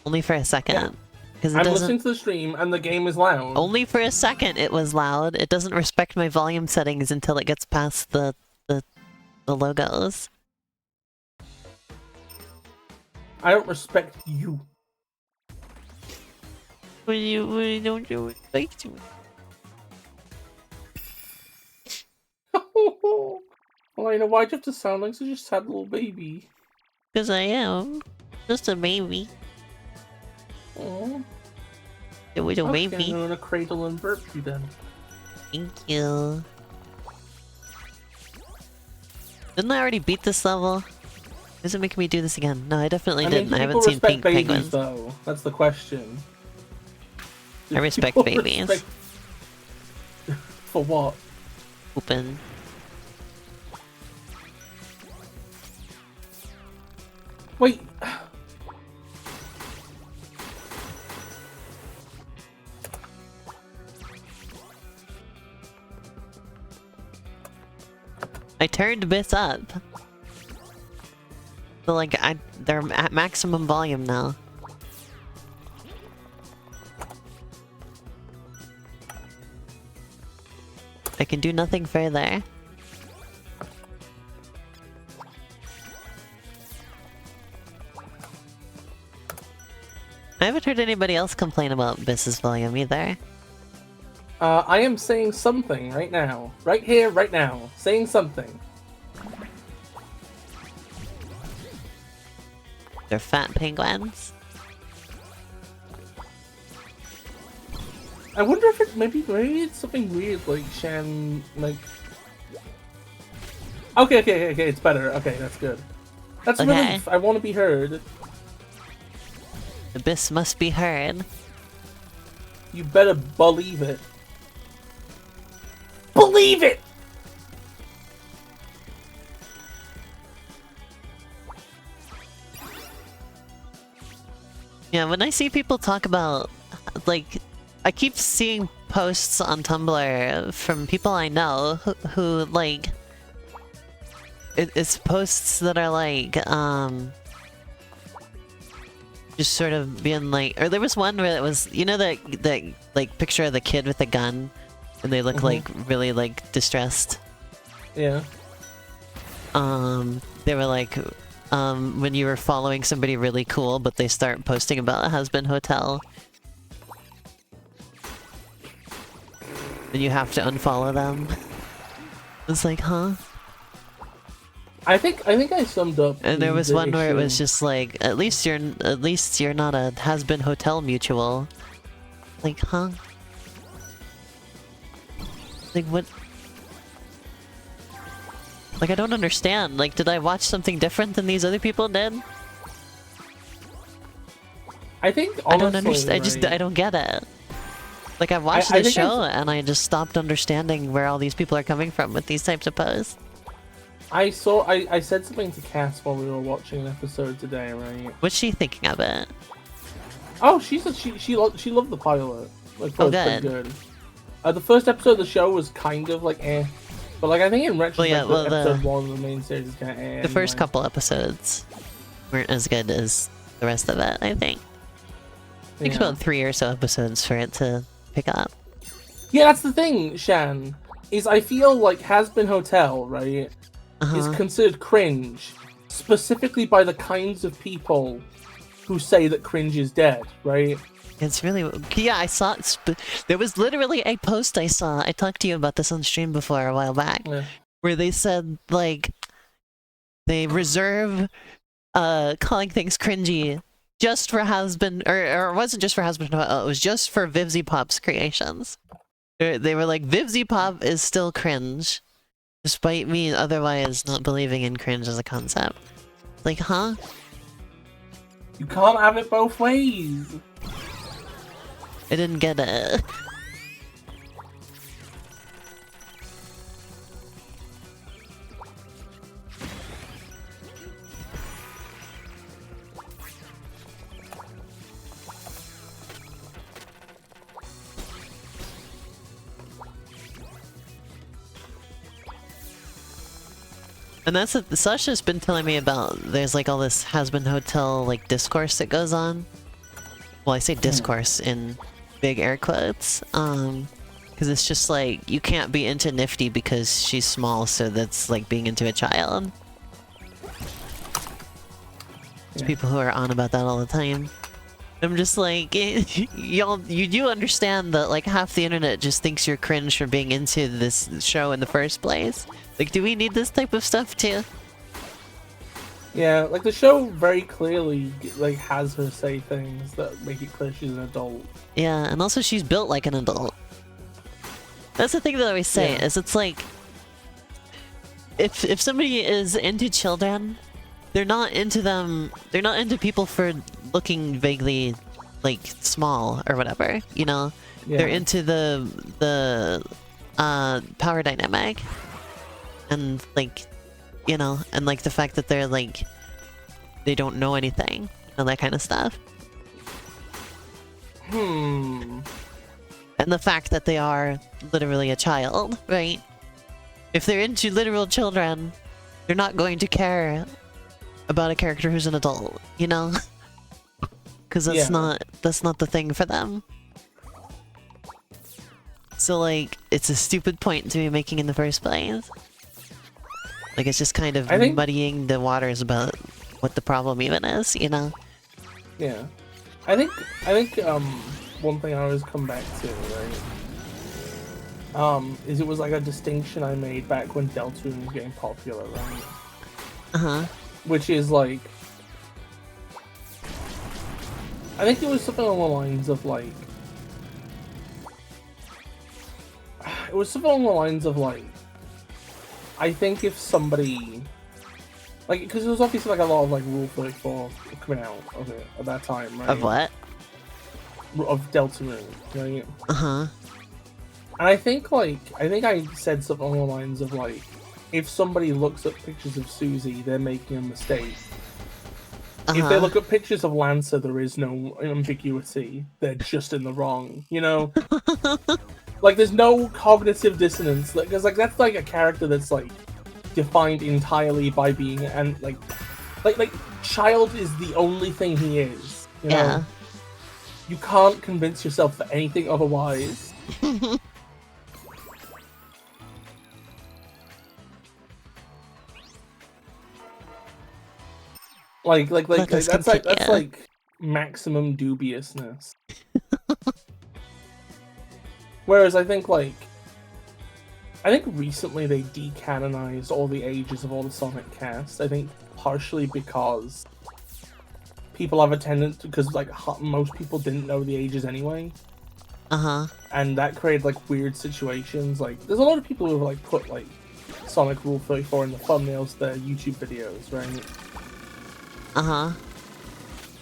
Only for a second. Yeah. Because I'm listening to the stream and the game is loud. Only for a second it was loud. It doesn't respect my volume settings until it gets past the logos. I don't respect you. We don't respect you. Well, you know, why'd you have to sound like such a sad little baby? Because I am. Just a baby. Aww. A little Okay, baby. I'm gonna cradle and burp you then. Thank you. Didn't I already beat this level? Does it make me do this again? No, I definitely didn't. I haven't seen pink babies, penguins. Though. That's the question. I respect babies. For what? Open. Wait. I turned Bis up. So like, they're at maximum volume now. I can do nothing further. I haven't heard anybody else complain about Bis's volume either. I am saying something right now. Right here, right now. Saying something. They're fat penguins. I wonder if it maybe it's something weird like Shan like. Okay, it's better. Okay, that's good. That's okay. Relief. I want to be heard. The Bis must be heard. You better believe it. Believe it! Yeah, when I see people talk about, like, I keep seeing posts on Tumblr from people I know who like, it's posts that are like, just sort of being like, or there was one where it was, you know, that like picture of the kid with the gun, and they look like really like distressed. Yeah. They were like, when you were following somebody really cool, but they start posting about a husband hotel, and you have to unfollow them. It's like, huh? I think I summed up. And there was one where it was just like, at least you're not a has-been hotel mutual. Like, huh? Like, what? Like, I don't understand. Like, did I watch something different than these other people did? I think honestly, I don't understand. right? I don't get it. Like, I watched this show and I just stopped understanding where all these people are coming from with these types of posts. I said something to Cass while we were watching an episode today, right? What's she thinking of it? Oh, she said she loved the pilot. Like, oh, good. Pretty good. The first episode of the show was kind of like eh, but like I think in retrospect, episode 1 of the main series is kind of eh. The first couple episodes weren't as good as the rest of it. I think. It takes about 3 or so episodes for it to pick up. Yeah, that's the thing, Shan. Is I feel like Has Been Hotel, right? Is considered cringe, specifically by the kinds of people who say that cringe is dead, right? It's really... Yeah, I saw... There was literally a post I saw, I talked to you about this on stream before a while back, where they said, like, they reserve calling things cringy just for Husband... Or it wasn't just for Husband, it was just for Vivzy Pop's creations. They were like, Vivzy Pop is still cringe. Despite me otherwise not believing in cringe as a concept. Like, huh? You can't have it both ways! I didn't get it. And that's what Sasha's been telling me about. There's like all this Has Been Hotel like discourse that goes on. Well, I say discourse in big air quotes, because it's just like, you can't be into Nifty because she's small, so that's like being into a child. There's people who are on about that all the time. I'm just like, you do understand that like half the internet just thinks you're cringe for being into this show in the first place? Like, do we need this type of stuff too? Yeah, like the show very clearly like has her say things that make it clear she's an adult. Yeah, and also she's built like an adult. That's the thing that I always say, is it's like, if somebody is into children, they're not into people for looking vaguely like small or whatever, you know? Yeah. They're into the power dynamic and like, you know, and like the fact that they're like, they don't know anything and that kind of stuff. And the fact that they are literally a child, right? If they're into literal children, they're not going to care about a character who's an adult, you know? Because that's not the thing for them. So like, it's a stupid point to be making in the first place. Like, it's just kind of muddying the waters about what the problem even is, you know? Yeah. I think one thing I always come back to, right? Is it was like a distinction I made back when Deltarune was getting popular, right? Uh-huh. Which is like, I think it was something along the lines of like, I think if somebody, like, because there was obviously like a lot of like Rule 34 coming out of it at that time, right? Of what? Of Deltarune, right? Uh-huh. And I think I said something along the lines of like, if somebody looks at pictures of Susie, they're making a mistake. If they look at pictures of Lancer, there is no ambiguity. They're just in the wrong, you know? Like, there's no cognitive dissonance. Because, like, that's, like, a character that's, like, defined entirely by being... And, like, Child is the only thing he is, you know? Yeah. You can't convince yourself for anything otherwise. That's like maximum dubiousness. Whereas I think recently they decanonized all the ages of all the Sonic cast. I think partially because people have a tendency, because like most people didn't know the ages anyway. And that created like weird situations. Like there's a lot of people who have like put like Sonic Rule 34 in the thumbnails of their YouTube videos, right?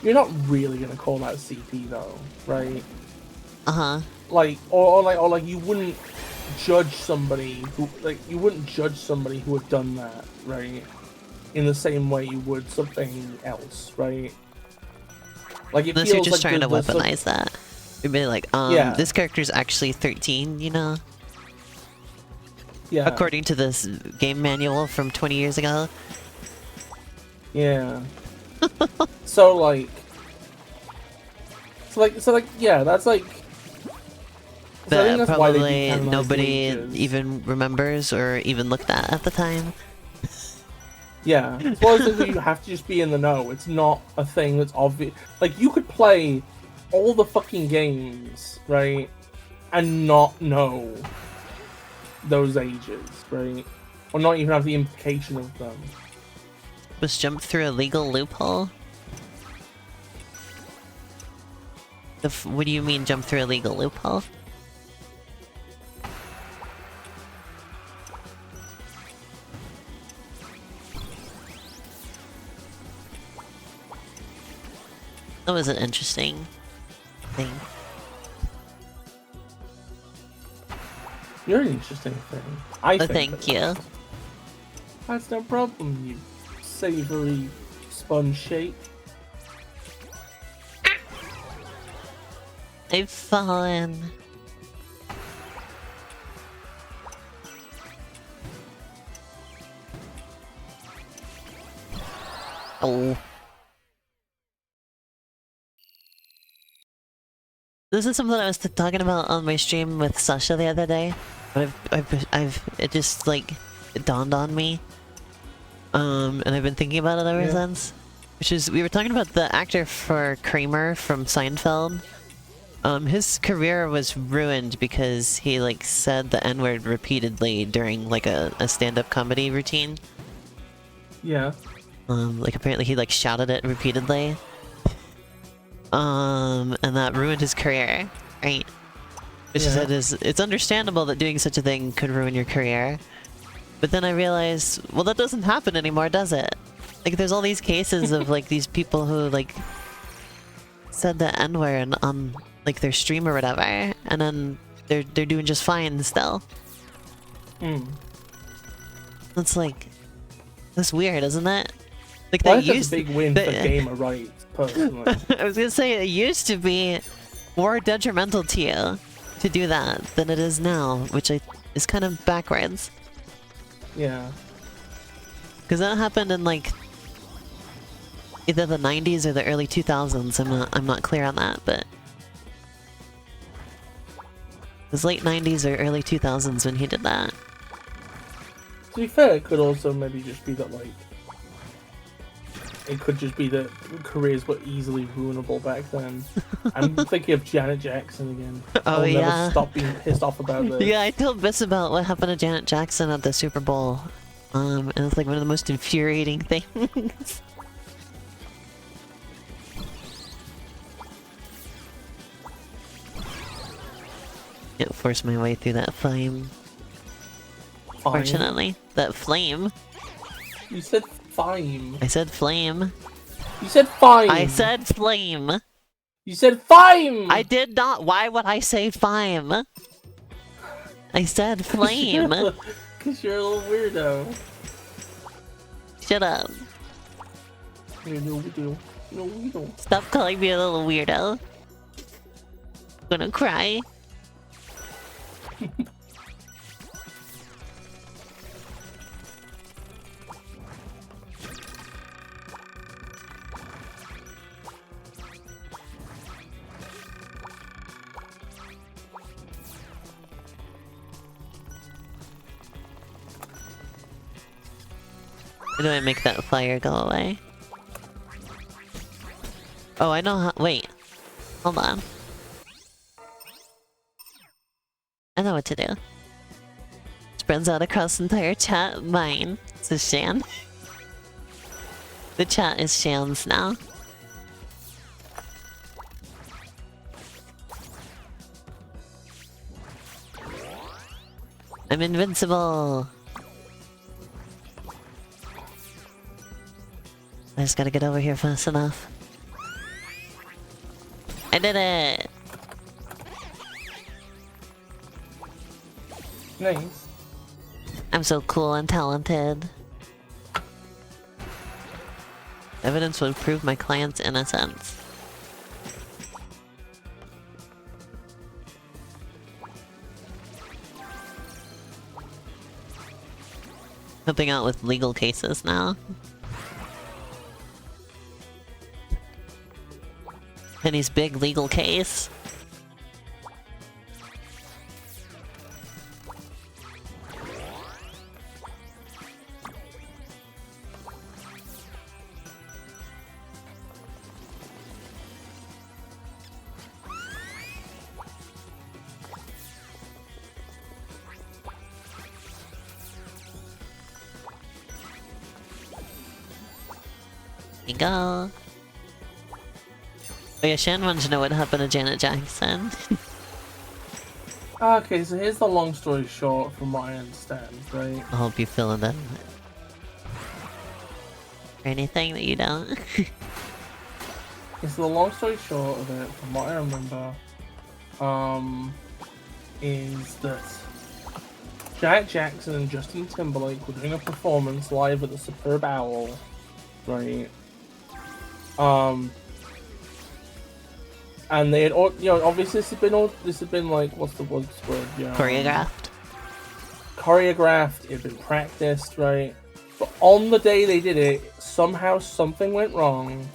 You're not really gonna call that CP though, right? Like, or you wouldn't judge somebody who had done that, right? In the same way you would something else, right? Like, it unless feels you're just like trying to weaponize that. You'd be like, this character's actually 13, you know? Yeah. According to this game manual from 20 years ago. Yeah. So yeah, that's like... So I think that's probably nobody even remembers or even looked at the time. Yeah. It's one of those things where you have to just be in the know. It's not a thing that's obvious. Like, you could play all the fucking games, right? And not know those ages, right? Or not even have the implication of them. Was jump through a legal loophole? What do you mean jump through a legal loophole? That was an interesting thing. You're an interesting thing. I think. Thank you. That's no problem, you savory sponge shake. I've fallen. Oh. This is something I was talking about on my stream with Sasha the other day, but it just like it dawned on me, and I've been thinking about it ever since. Which is, we were talking about the actor for Kramer from Seinfeld. His career was ruined because he like said the N-word repeatedly during like a stand-up comedy routine. Yeah. Like apparently he like shouted it repeatedly. And that ruined his career, right? Which is that it's understandable that doing such a thing could ruin your career. But then I realized, well, that doesn't happen anymore, does it? Like, there's all these cases of like these people who like said the N-word on like their stream or whatever, and then they're doing just fine still. It's like, that's weird, isn't it? Like that's a big win for gamer rights, personally. I was gonna say, it used to be more detrimental to you to do that than it is now, which is kind of backwards. Yeah. Because that happened in like either the 90s or the early 2000s. I'm not clear on that, but it was late 90s or early 2000s when he did that. To be fair, it could also maybe just be that, like, it could just be that careers were easily ruinable back then. I'm thinking of Janet Jackson again. Oh, I'll yeah. never stop being pissed off about this. Yeah, I told Biss about what happened to Janet Jackson at the Super Bowl. And it's like one of the most infuriating things. Can't force my way through that flame. Fortunately, that flame. You said fine. I said flame. You said fine. I said flame. You said fine. I did not. Why would I say fime? I said flame. Because you're a little weirdo. Shut up. You're a little weirdo. No, weirdo. Stop calling me a little weirdo. I'm gonna cry. How do I make that fire go away? Oh, I know how- wait. Hold on. I know what to do. Spreads out across the entire chat. Mine. This is Shan. The chat is Shan's now. I'm invincible! I just gotta get over here fast enough. I did it! Nice. I'm so cool and talented. Evidence would prove my client's innocence. Helping out with legal cases now. Penny's big legal case. There you go. Oh yeah, Shan wanted to know what happened to Janet Jackson. Okay, so here's the long story short from what I understand, right? I'll help you fill in that. Or anything that you don't. Okay, so the long story short of it, from what I remember, is that Janet Jackson and Justin Timberlake were doing a performance live at the Superb Owl, right? And they had, obviously this had been like, what's the word? Choreographed. Choreographed, it had been practiced, right? But on the day they did it, somehow something went wrong,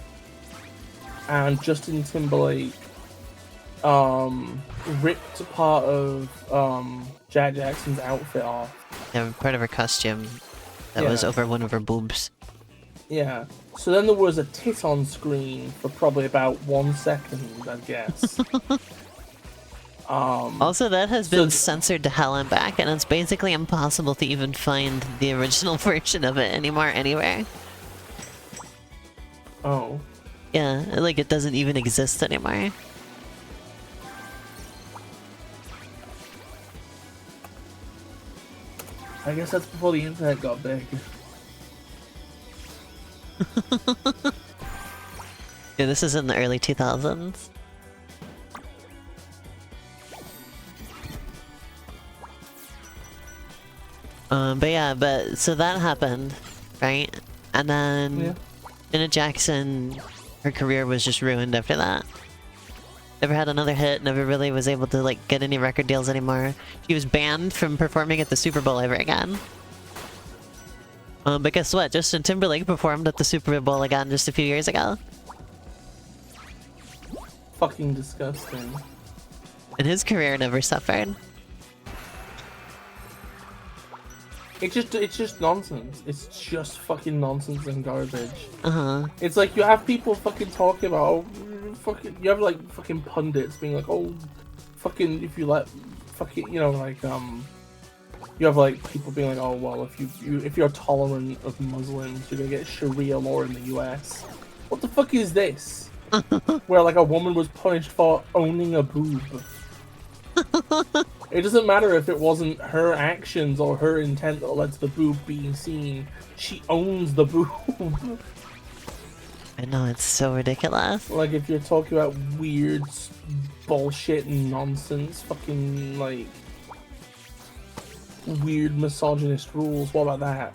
and Justin Timberlake ripped part of Jack Jackson's outfit off. Yeah, part of her costume that was over one of her boobs. Yeah. So then there was a tit on screen for probably about 1 second, I guess. Also, that has been censored to hell and back, and it's basically impossible to even find the original version of it anymore anywhere. Oh. Yeah, like it doesn't even exist anymore. I guess that's before the internet got big. Yeah, this is in the early 2000s. So that happened, right? And then Janet Jackson, her career was just ruined after that. Never had another hit, never really was able to like get any record deals anymore. She was banned from performing at the Super Bowl ever again. But guess what? Justin Timberlake performed at the Super Bowl again just a few years ago. Fucking disgusting. And his career never suffered. It's just nonsense. It's just fucking nonsense and garbage. Uh-huh. It's like you have people fucking talking about, oh, fucking, you have like fucking pundits being like, oh, fucking, if you let, fucking, you know, like, you have like people being like, oh, well, if you're tolerant of Muslims, you're gonna get Sharia law in the US. What the fuck is this? Where like a woman was punished for owning a boob. It doesn't matter if it wasn't her actions or her intent that led to the boob being seen. She owns the boob. I know, it's so ridiculous. Like, if you're talking about weird bullshit and nonsense, fucking, like, weird misogynist rules, what about that?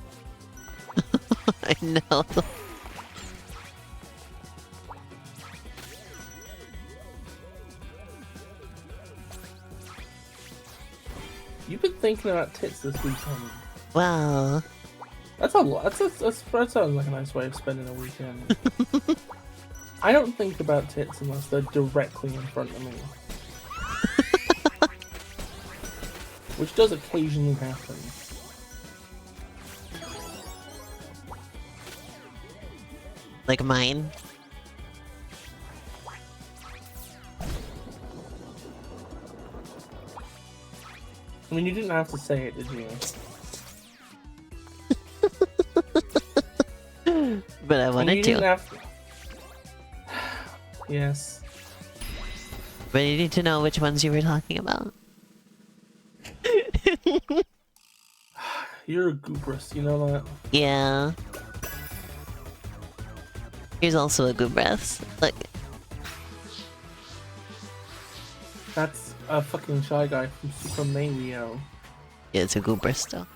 I know. You've been thinking about tits this weekend. Well, that's a lot. That sounds like a nice way of spending a weekend. I don't think about tits unless they're directly in front of me. Which does occasionally happen. like mine. I mean, you didn't have to say it, did you? But I wanted to. Have to. Yes. But you need to know which ones you were talking about. You're a goobress, you know that? Yeah. Here's also a goobress. Look. That's a fucking Shy Guy from Super Mario. Yeah, it's a goobress though.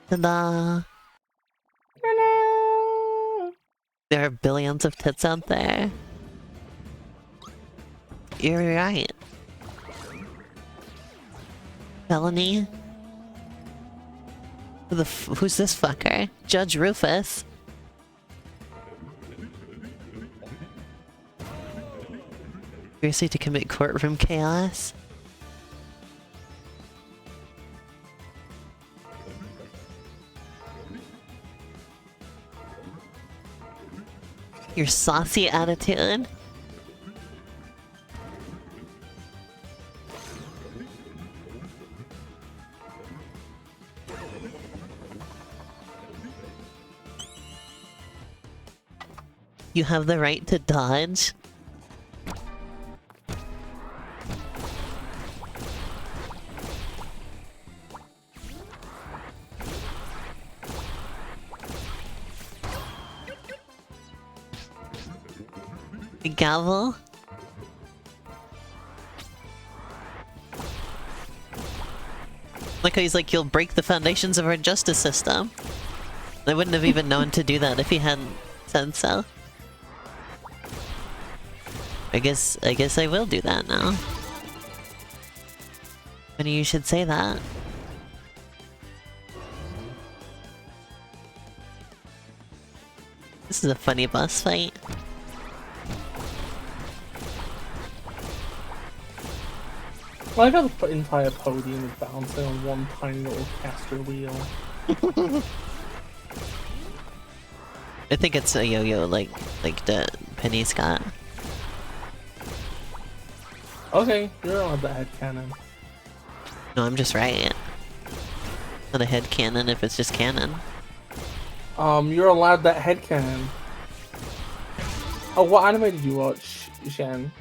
Ta-da! There are billions of tits out there. You're right. Felony? Who's this fucker? Judge Rufus. Seriously, to commit courtroom chaos? Your saucy attitude? You have the right to dodge? The gavel? Like how he's like, you'll break the foundations of our justice system. I wouldn't have even known to do that if he hadn't said so. I guess I will do that now. Funny you should say that. This is a funny boss fight. I like how the entire podium is bouncing on one tiny little caster wheel. I think it's a yo-yo like the Penny's got. Okay, you're on the head cannon. No, I'm just right. Not a head cannon if it's just cannon. You're allowed that head cannon. Oh, what anime did you watch, Shen?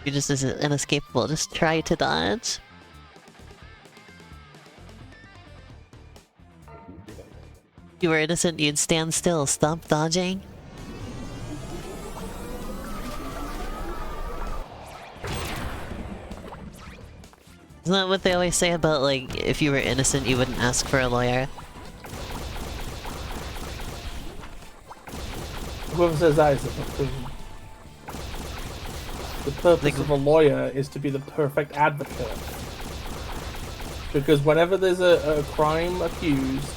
You're just inescapable. Just try to dodge. If you were innocent, you'd stand still. Stop dodging. Isn't that what they always say about, like, if you were innocent, you wouldn't ask for a lawyer? Whoever says that is a buffoon. The purpose of a lawyer is to be the perfect advocate. Because whenever there's a crime accused,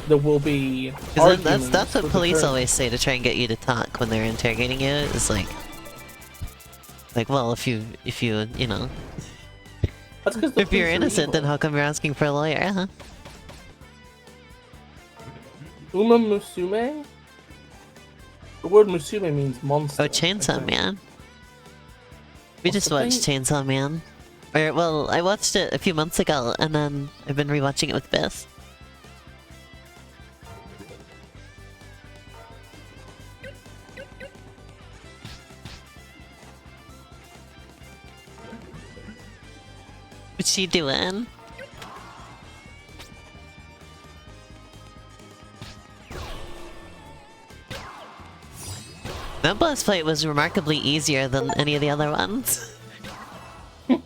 there will be arguments. That's what police always say to try and get you to talk when they're interrogating you. It's like, well, if you know, that's because if you're innocent, then how come you're asking for a lawyer, huh? Uma Musume? The word Musume means monster. Oh, Chainsaw Man. We just watched Chainsaw Man. Or, well, I watched it a few months ago, and then I've been rewatching it with Biss. What's she doing? That boss fight was remarkably easier than any of the other ones. I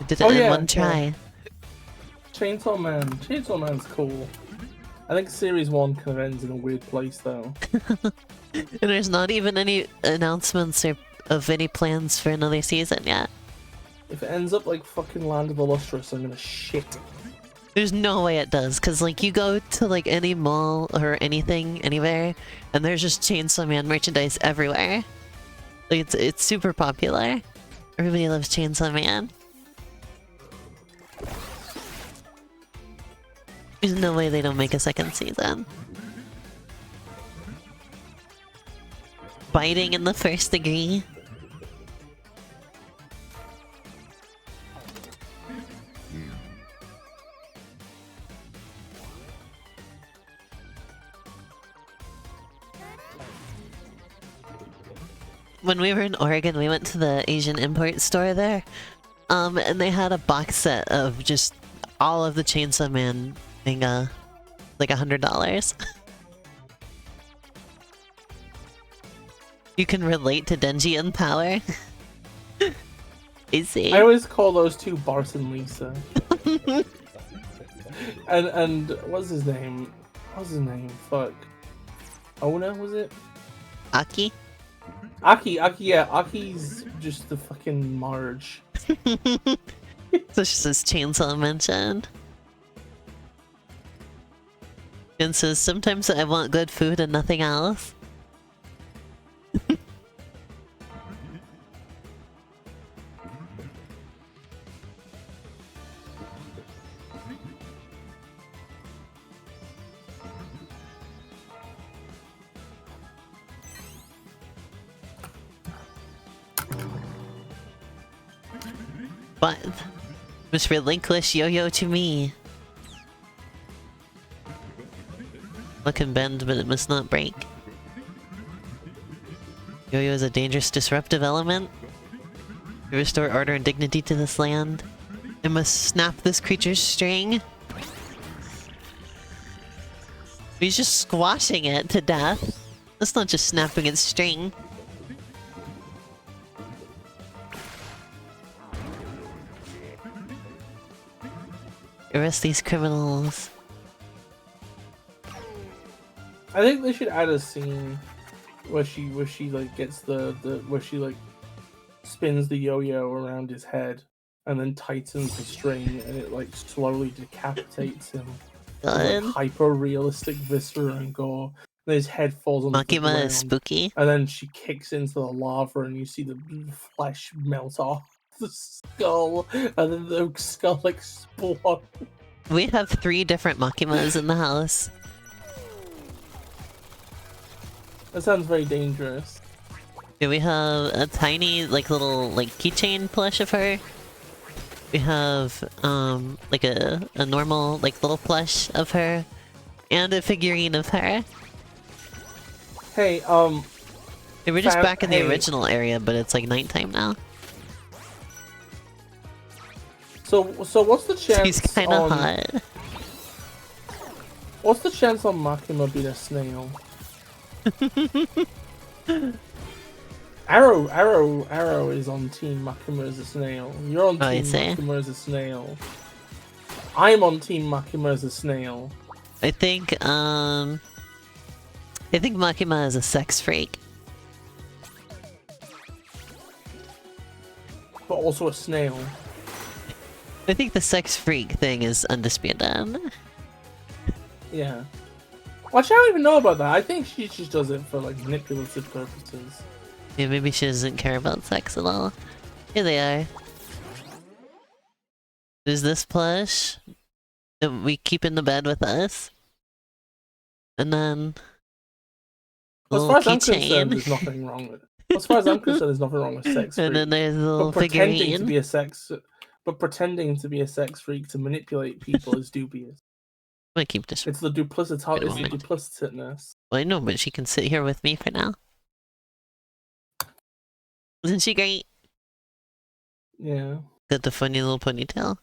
did it in one try. Yeah. Chainsaw Man. Chainsaw Man's cool. I think Series 1 kind of ends in a weird place, though. And there's not even any announcements of any plans for another season yet. If it ends up like fucking Land of the Lustrous, I'm gonna shit. There's no way it does, because, like, you go to, like, any mall or anything, anywhere, and there's just Chainsaw Man merchandise everywhere. Like, it's super popular. Everybody loves Chainsaw Man. There's no way they don't make a second season. Biting in the first degree. When we were in Oregon, we went to the Asian import store there, and they had a box set of just all of the Chainsaw Man thing, like $100. You can relate to Denji and Power. Easy. I always call those two Bart and Lisa. and what's his name? What's his name? Fuck. Ona, was it? Aki? Aki, yeah. Aki's just the fucking Marge. So she says Chainsaw mentioned. And says, sometimes I want good food and nothing else. But must relinquish Yo-Yo to me. It can bend, but it must not break. Yo-Yo is a dangerous, disruptive element. To restore order and dignity to this land, I must snap this creature's string. He's just squashing it to death. That's not just snapping its string. Arrest these criminals. I think they should add a scene where she like gets where she like spins the yo-yo around his head and then tightens the string, and it like slowly decapitates him. Like hyper-realistic viscera and gore. And his head falls on the ground. Makima is spooky. And then she kicks into the lava, and you see the flesh melt off the skull, and then the skull explodes. We have 3 different Makimas in the house. That sounds very dangerous. Yeah, we have a tiny, like, little, like, keychain plush of her. We have, like a normal, like, little plush of her. And a figurine of her. Hey, They were just back in the original area, but it's, like, nighttime now. So what's the chance He's kinda hot. What's the chance on Makima being a snail? Arrow is on Team Makima as a snail. You're on Team Makima as a snail. I'm on Team Makima as a snail. I think Makima is a sex freak. But also a snail. I think the sex freak thing is undisputed. Yeah. Well, I don't even know about that. I think she just does it for like manipulative purposes. Yeah, maybe she doesn't care about sex at all. Here they are. There's this plush that we keep in the bed with us. And then as far as I'm concerned, there's nothing wrong with it. As far as I'm concerned, there's nothing wrong with sex freak. And then there's a little pretending figurine. to be a sex freak to manipulate people is dubious. I'm gonna keep this. It's the duplicitousness. Well, I know, but she can sit here with me for now. Isn't she great? Yeah. Got the funny little ponytail.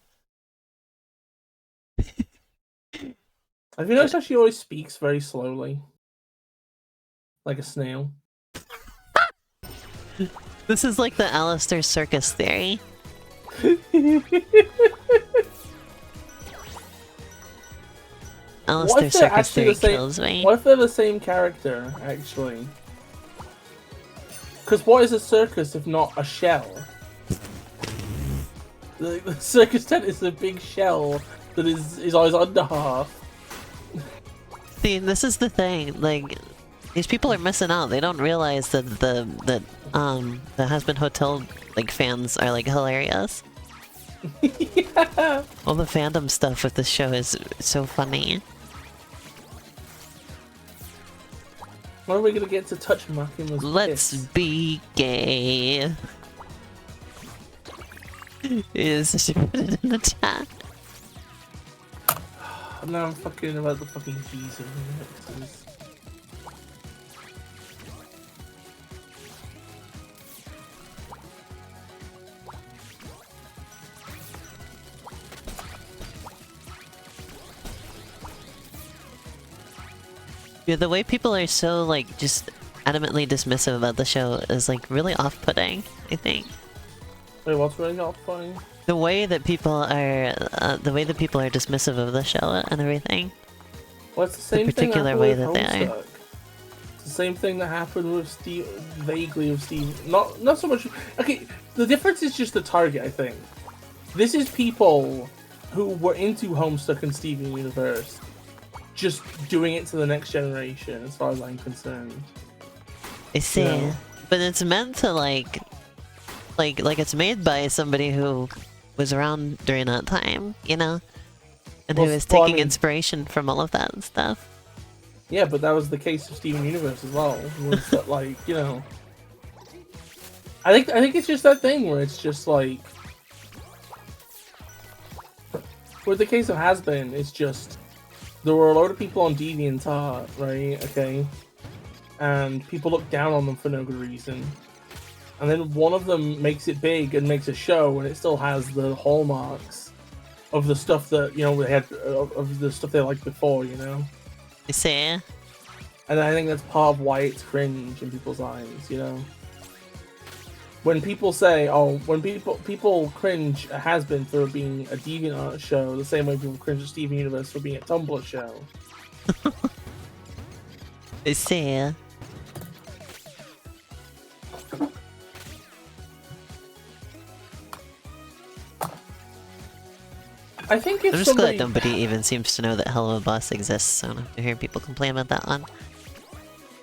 Have you noticed how she always speaks very slowly? Like a snail. This is like the Alistair Circus theory. Alistair Circus theory kills me. What if they're the same character, actually? Because what is a circus if not a shell? The circus tent is a big shell that is always under half. See, this is the thing. Like, these people are missing out. They don't realize that the Husband Hotel like fans are like hilarious. Yeah. All the fandom stuff with this show is so funny. When are we gonna get to touch Makima's Let's piss? be gay. Is she put it in the chat? Now I'm fucking about the fucking G's over here. Yeah, the way people are so, like, just adamantly dismissive about the show is, like, really off-putting, I think. Wait, what's really off-putting? The way that people are, dismissive of the show and everything. Well, it's the same the particular way that they are. It's the same thing that happened with Steve, vaguely with Steve. Not so much. Okay, the difference is just the target, I think. This is people who were into Homestuck and Steven Universe, just doing it to the next generation, as far as I'm concerned. I see, yeah. But it's meant to like it's made by somebody who was around during that time, you know, and who is taking inspiration from all of that stuff. Yeah, but that was the case of Steven Universe as well. Was that, like, you know, I think it's just that thing where it's just like, with the case of Has-Been, it's just there were a load of people on DeviantArt, right? Okay, and people look down on them for no good reason. And then one of them makes it big and makes a show, and it still has the hallmarks of the stuff that, you know, they had of the stuff they liked before, you know. You see? And I think that's part of why it's cringe in people's eyes, you know. When people say, oh, when people cringe a Has-Been for being a DeviantArt show, the same way people cringe a Steven Universe for being a Tumblr show. I see. I think if I'm just somebody... glad nobody even seems to know that Hello Boss exists, so I don't have to hear people complain about that one.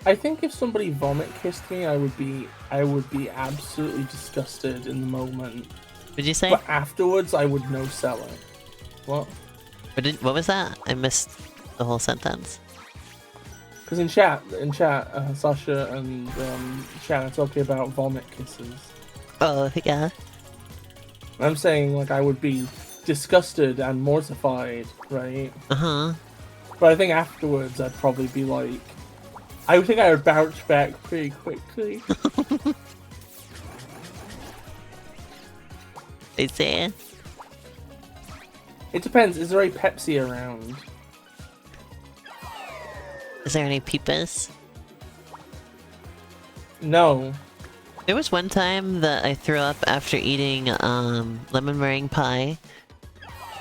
I think if somebody vomit kissed me, I would be absolutely disgusted in the moment. What'd you say? But afterwards, I would no sell it. What? What was that? I missed the whole sentence. Because in chat, Sasha and Shannon are talking about vomit kisses. Oh, yeah. I'm saying, like, I would be disgusted and mortified, right? Uh-huh. But I think afterwards, I'd probably be like... I think I would bounce back pretty quickly. I see. It depends. Is there a Pepsi around? Is there any peepers? No. There was one time that I threw up after eating lemon meringue pie,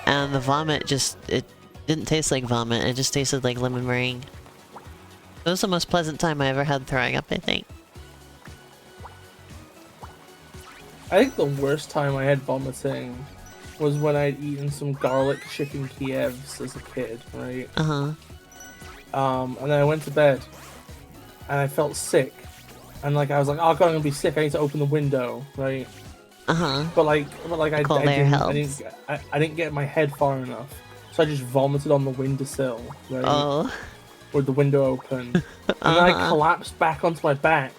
and the vomit it didn't taste like vomit, it just tasted like lemon meringue. It was the most pleasant time I ever had throwing up, I think. I think the worst time I had vomiting was when I'd eaten some garlic chicken Kievs as a kid, right? Uh-huh. And then I went to bed, and I felt sick. And like I was like, oh god, I'm gonna be sick. I need to open the window, right? But like I didn't get my head far enough, so I just vomited on the windowsill, right? Oh. With the window open, and then I collapsed back onto my back,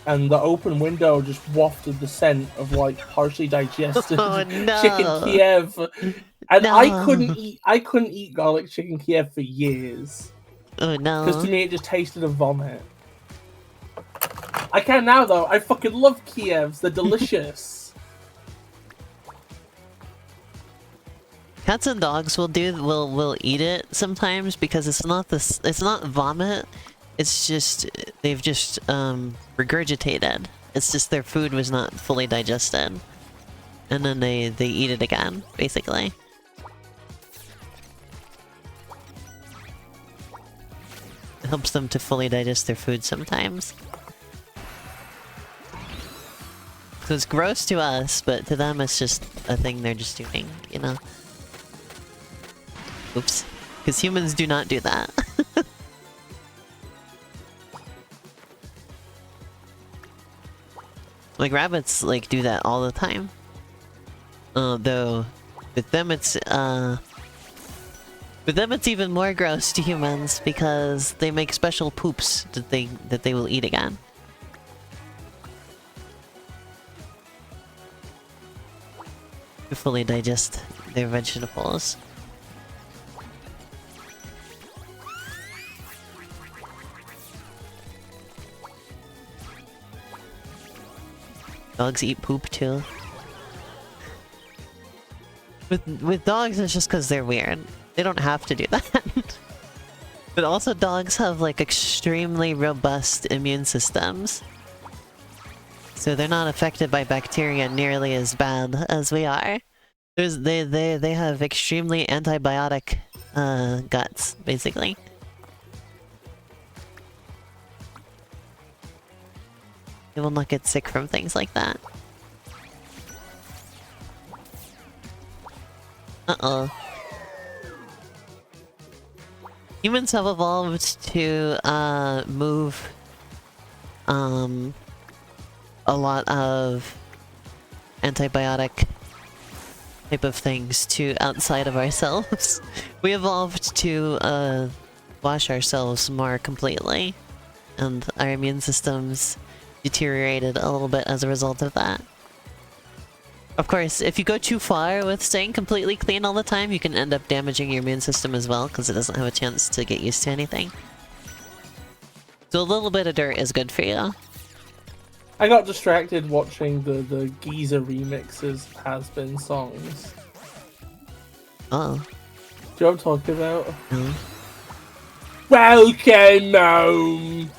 and the open window just wafted the scent of like partially digested chicken Kiev, and No. I couldn't eat garlic chicken Kiev for years. Oh no! Because to me it just tasted of vomit. I can now though. I fucking love Kievs. They're delicious. Cats and dogs will eat it sometimes because it's not vomit. It's just they've just regurgitated. It's just their food was not fully digested, and then they eat it again, basically. It helps them to fully digest their food sometimes. So it's gross to us, but to them it's just a thing they're just doing, you know? Oops. Because humans do not do that. Like rabbits, like, do that all the time. Though, with them it's even more gross to humans because they make special poops that they will eat again. To fully digest their vegetables. Dogs eat poop too. With dogs, it's just because they're weird. They don't have to do that. But also dogs have like extremely robust immune systems. So they're not affected by bacteria nearly as bad as we are. They have extremely antibiotic guts, basically. They will not get sick from things like that. Uh-oh. Humans have evolved to move a lot of antibiotic type of things to outside of ourselves. We evolved to wash ourselves more completely, and our immune systems deteriorated a little bit as a result of that. Of course, if you go too far with staying completely clean all the time, you can end up damaging your immune system as well, because it doesn't have a chance to get used to anything. So a little bit of dirt is good for you. I got distracted watching the Giza remixes of has-been songs. Oh. Do you know what I'm talking about? No. Welcome home!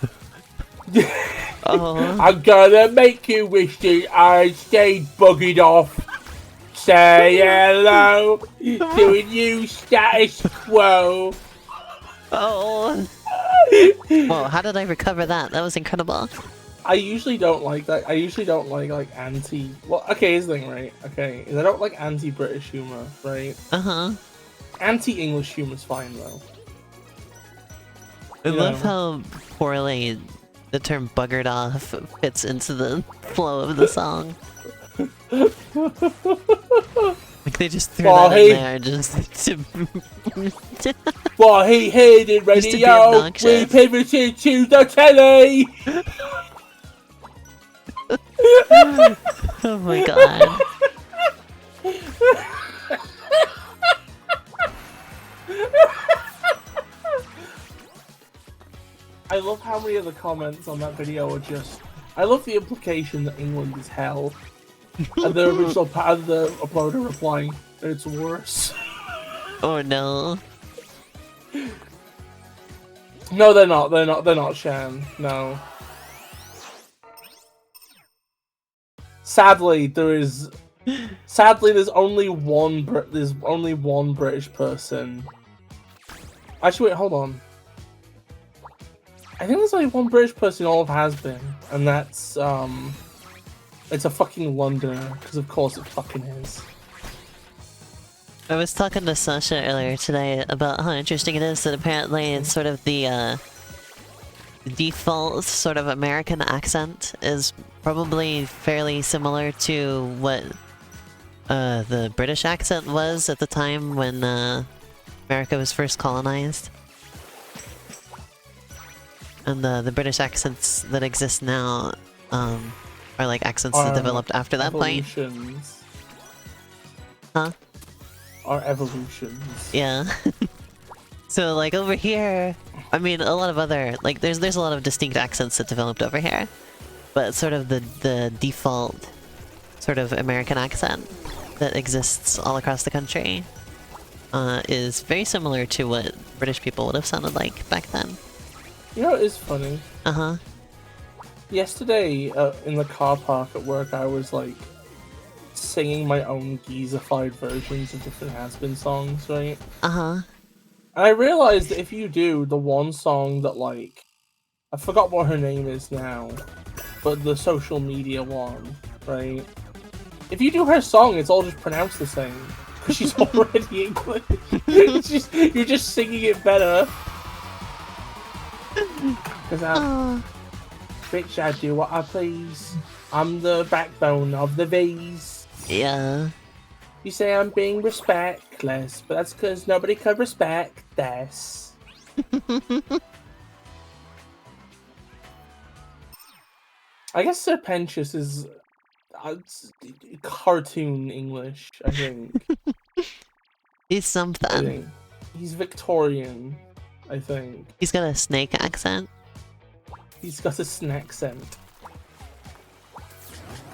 Oh. I'm gonna make you wish that I stayed buggered off. Say hello to a new status quo. Oh. Whoa, how did I recover that? That was incredible. I usually don't like that. I usually don't like anti. Well, okay, here's the thing, right? Okay, is I don't like anti-British humor, right? Anti-English humor's fine though. I love how poorly the term "buggered off" fits into the flow of the song. Like they just threw that in there just to. Well, he hated radio. We pivoted to the telly. Oh my god. I love how many of the comments on that video are just. I love the implication that England is hell, and the original part of the uploader replying, "It's worse." Oh no. No, they're not. They're not. They're not, Shan. No. Sadly, there's only one. There's only one British person. Actually, wait. Hold on. I think there's only one British person in all of Has-Been, and that's it's a fucking Londoner, because of course it fucking is. I was talking to Sasha earlier today about how interesting it is that apparently it's sort of the default sort of American accent is probably fairly similar to what the British accent was at the time when America was first colonized. And the British accents that exist now are like accents that developed after that point. Huh? Are evolutions. Yeah. So like over here, I mean a lot of other like there's a lot of distinct accents that developed over here, but sort of the default sort of American accent that exists all across the country is very similar to what British people would have sounded like back then. You know, it's funny. Uh-huh. Yesterday, in the car park at work, I was, like, singing my own geezified versions of different Has-Been songs, right? Uh-huh. And I realized that if you do the one song that, like... I forgot what her name is now, but the social media one, right? If you do her song, it's all just pronounced the same. Because she's already English. You're just singing it better. Because bitch, I do what I please. I'm the backbone of the V's. Yeah. You say I'm being respectless, but that's because nobody could respect this. I guess Serpentious is cartoon English, I think. He's something. He's Victorian, I think. He's got a snake accent. He's got a snack scent.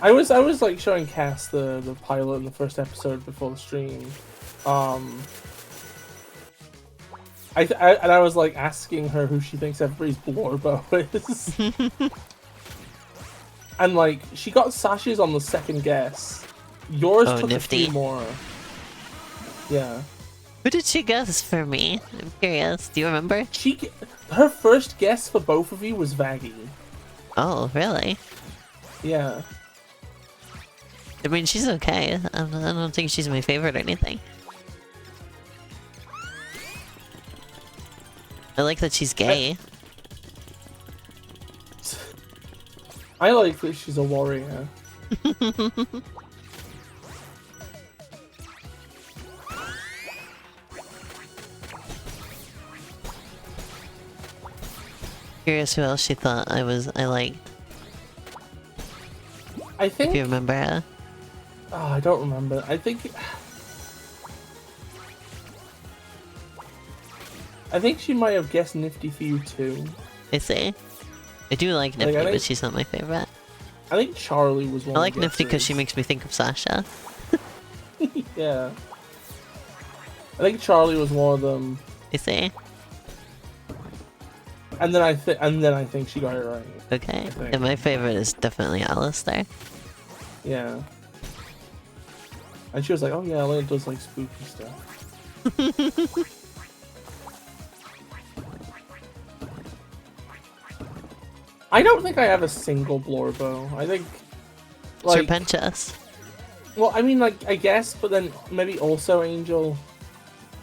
I was like showing Cass the pilot in the first episode before the stream. I was like asking her who she thinks everybody's Blorbo is. And like she got Sasha's on the second guess. Yours took nifty. A few more. Yeah. Who did she guess for me? I'm curious. Do you remember? Her first guess for both of you was Vaggie. Oh, really? Yeah. I mean, she's okay. I don't think she's my favorite or anything. I like that she's gay. I like that she's a warrior. Curious who else she thought I liked. I think... If you remember her. Oh, I don't remember. I think she might have guessed Nifty for you too. I see. I do like Nifty, but she's not my favorite. I think Charlie was one. I like Nifty because she makes me think of Sasha. Yeah. I think Charlie was one of them. I see. And then I think she got it right. Okay. And my favorite is definitely Alistair. Yeah. And she was like, "Oh yeah, Elena does like spooky stuff." I don't think I have a single Blorbo. I think like Serpentious. Well, I mean, like I guess, but then maybe also Angel.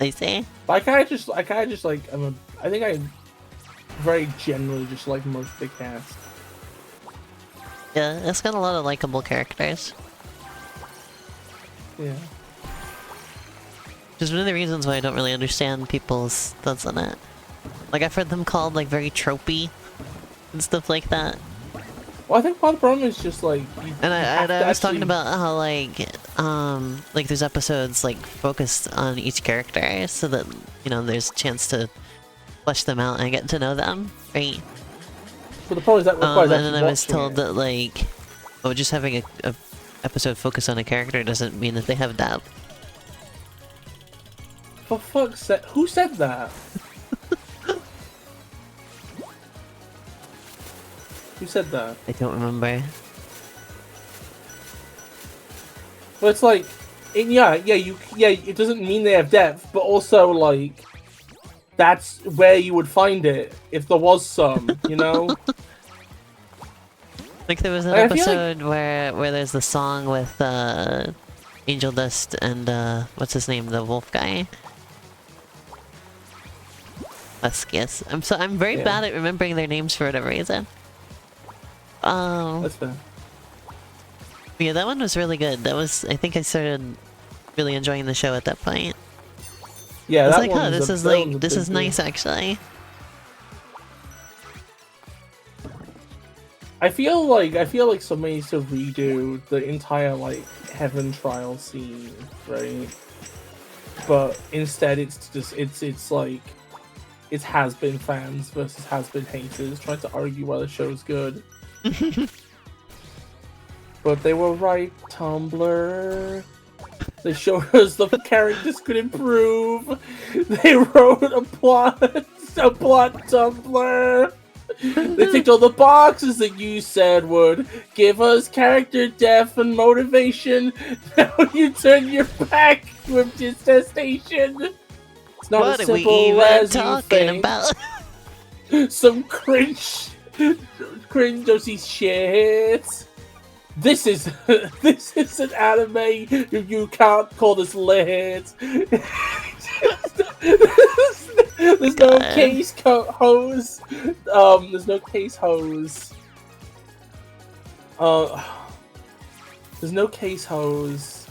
I see. But I kind of just like I think I very generally just like most of the cast. Yeah, it's got a lot of likable characters. Yeah. Which is one of the reasons why I don't really understand people's thoughts on it. Like, I've heard them called, like, very tropey and stuff like that. Well, I think part of the problem is just, like... And I was talking about how, like, there's episodes, like, focused on each character so that, you know, there's a chance to flesh them out and get to know them, right? But the problem is that requires and then I was told that, like, oh, just having a episode focus on a character doesn't mean that they have depth. For fuck's sake, who said that? Who said that? I don't remember. Well, it's like, it doesn't mean they have depth, but also, like, that's where you would find it if there was some, you know? Like, there was an episode where there's the song with, Angel Dust and, what's his name, the wolf guy? Yes. I'm very bad at remembering their names for whatever reason. That's fair. Yeah, that one was really good. That was, I think I started really enjoying the show at that point. Yeah, I was that like, one oh, was this is nice, actually. I feel like somebody needs to redo the entire, like, Heaven trial scene, right? But instead it's like, it's has-been fans versus has-been haters trying to argue why the show's good. But they were right, Tumblr. They showed us the characters could improve. They wrote a plot Tumblr. They ticked all the boxes that you said would give us character depth and motivation. Now you turn your back with detestation. It's not What as are we simple even as talking you think. about? Some cringe dosey shit. This is an anime. You can't call this lit. There's no case hose. There's no case hose. There's no case hose.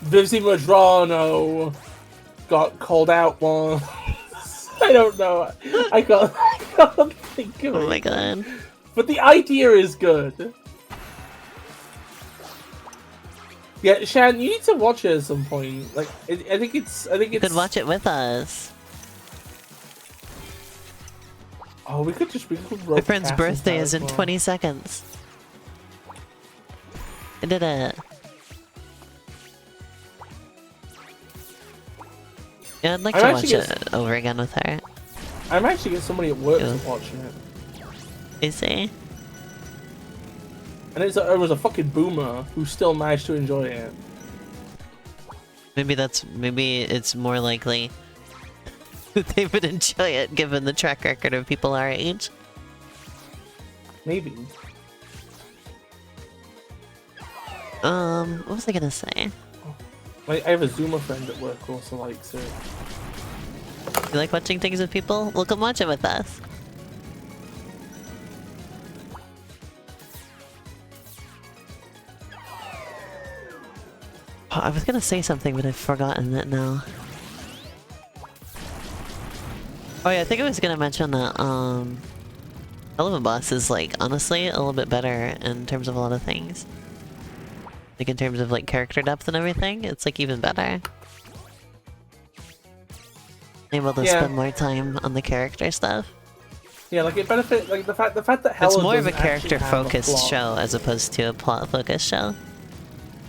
Vivzi Madrano got called out once. I don't know. I can't think of it. Oh my god. But the idea is good. Yeah, Shan, you need to watch it at some point. Like, I think it's. You could watch it with us. Oh, we could My friend's birthday is in 20 seconds. I did it. Yeah, I'd like to watch it over again with her. I might actually get somebody at work to watch it. Is he? And it was a fucking boomer who still managed to enjoy it. Maybe it's more likely that they would enjoy it given the track record of people our age. Maybe. What was I gonna say? I have a Zoomer friend at work who also likes it. You like watching things with people? Well, come watch it with us. Oh, I was gonna say something, but I've forgotten it now. Oh yeah, I think I was gonna mention that, Element Boss is, like, honestly, a little bit better in terms of a lot of things. Like, in terms of, like, character depth and everything, it's, like, even better. Able to spend more time on the character stuff. Yeah, like, it benefits, like, the fact that Hella it's more of a character-focused show as opposed to a plot-focused show.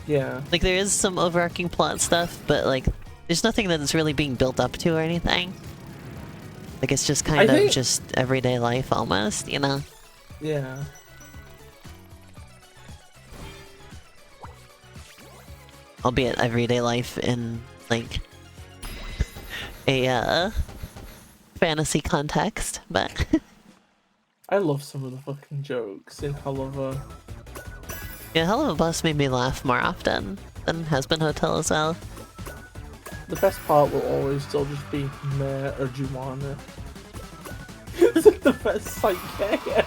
Yeah. Like, there is some overarching plot stuff, but, like, there's nothing that's really being built up to or anything. Like, it's just kind of just everyday life, almost, you know? Yeah. Albeit everyday life in, like, a, fantasy context, but... I love some of the fucking jokes in Helluva. Yeah, Helluva Boss made me laugh more often than Has-Been Hotel as well. The best part will always still just be Meh or Juwana. It's like the best sight ever.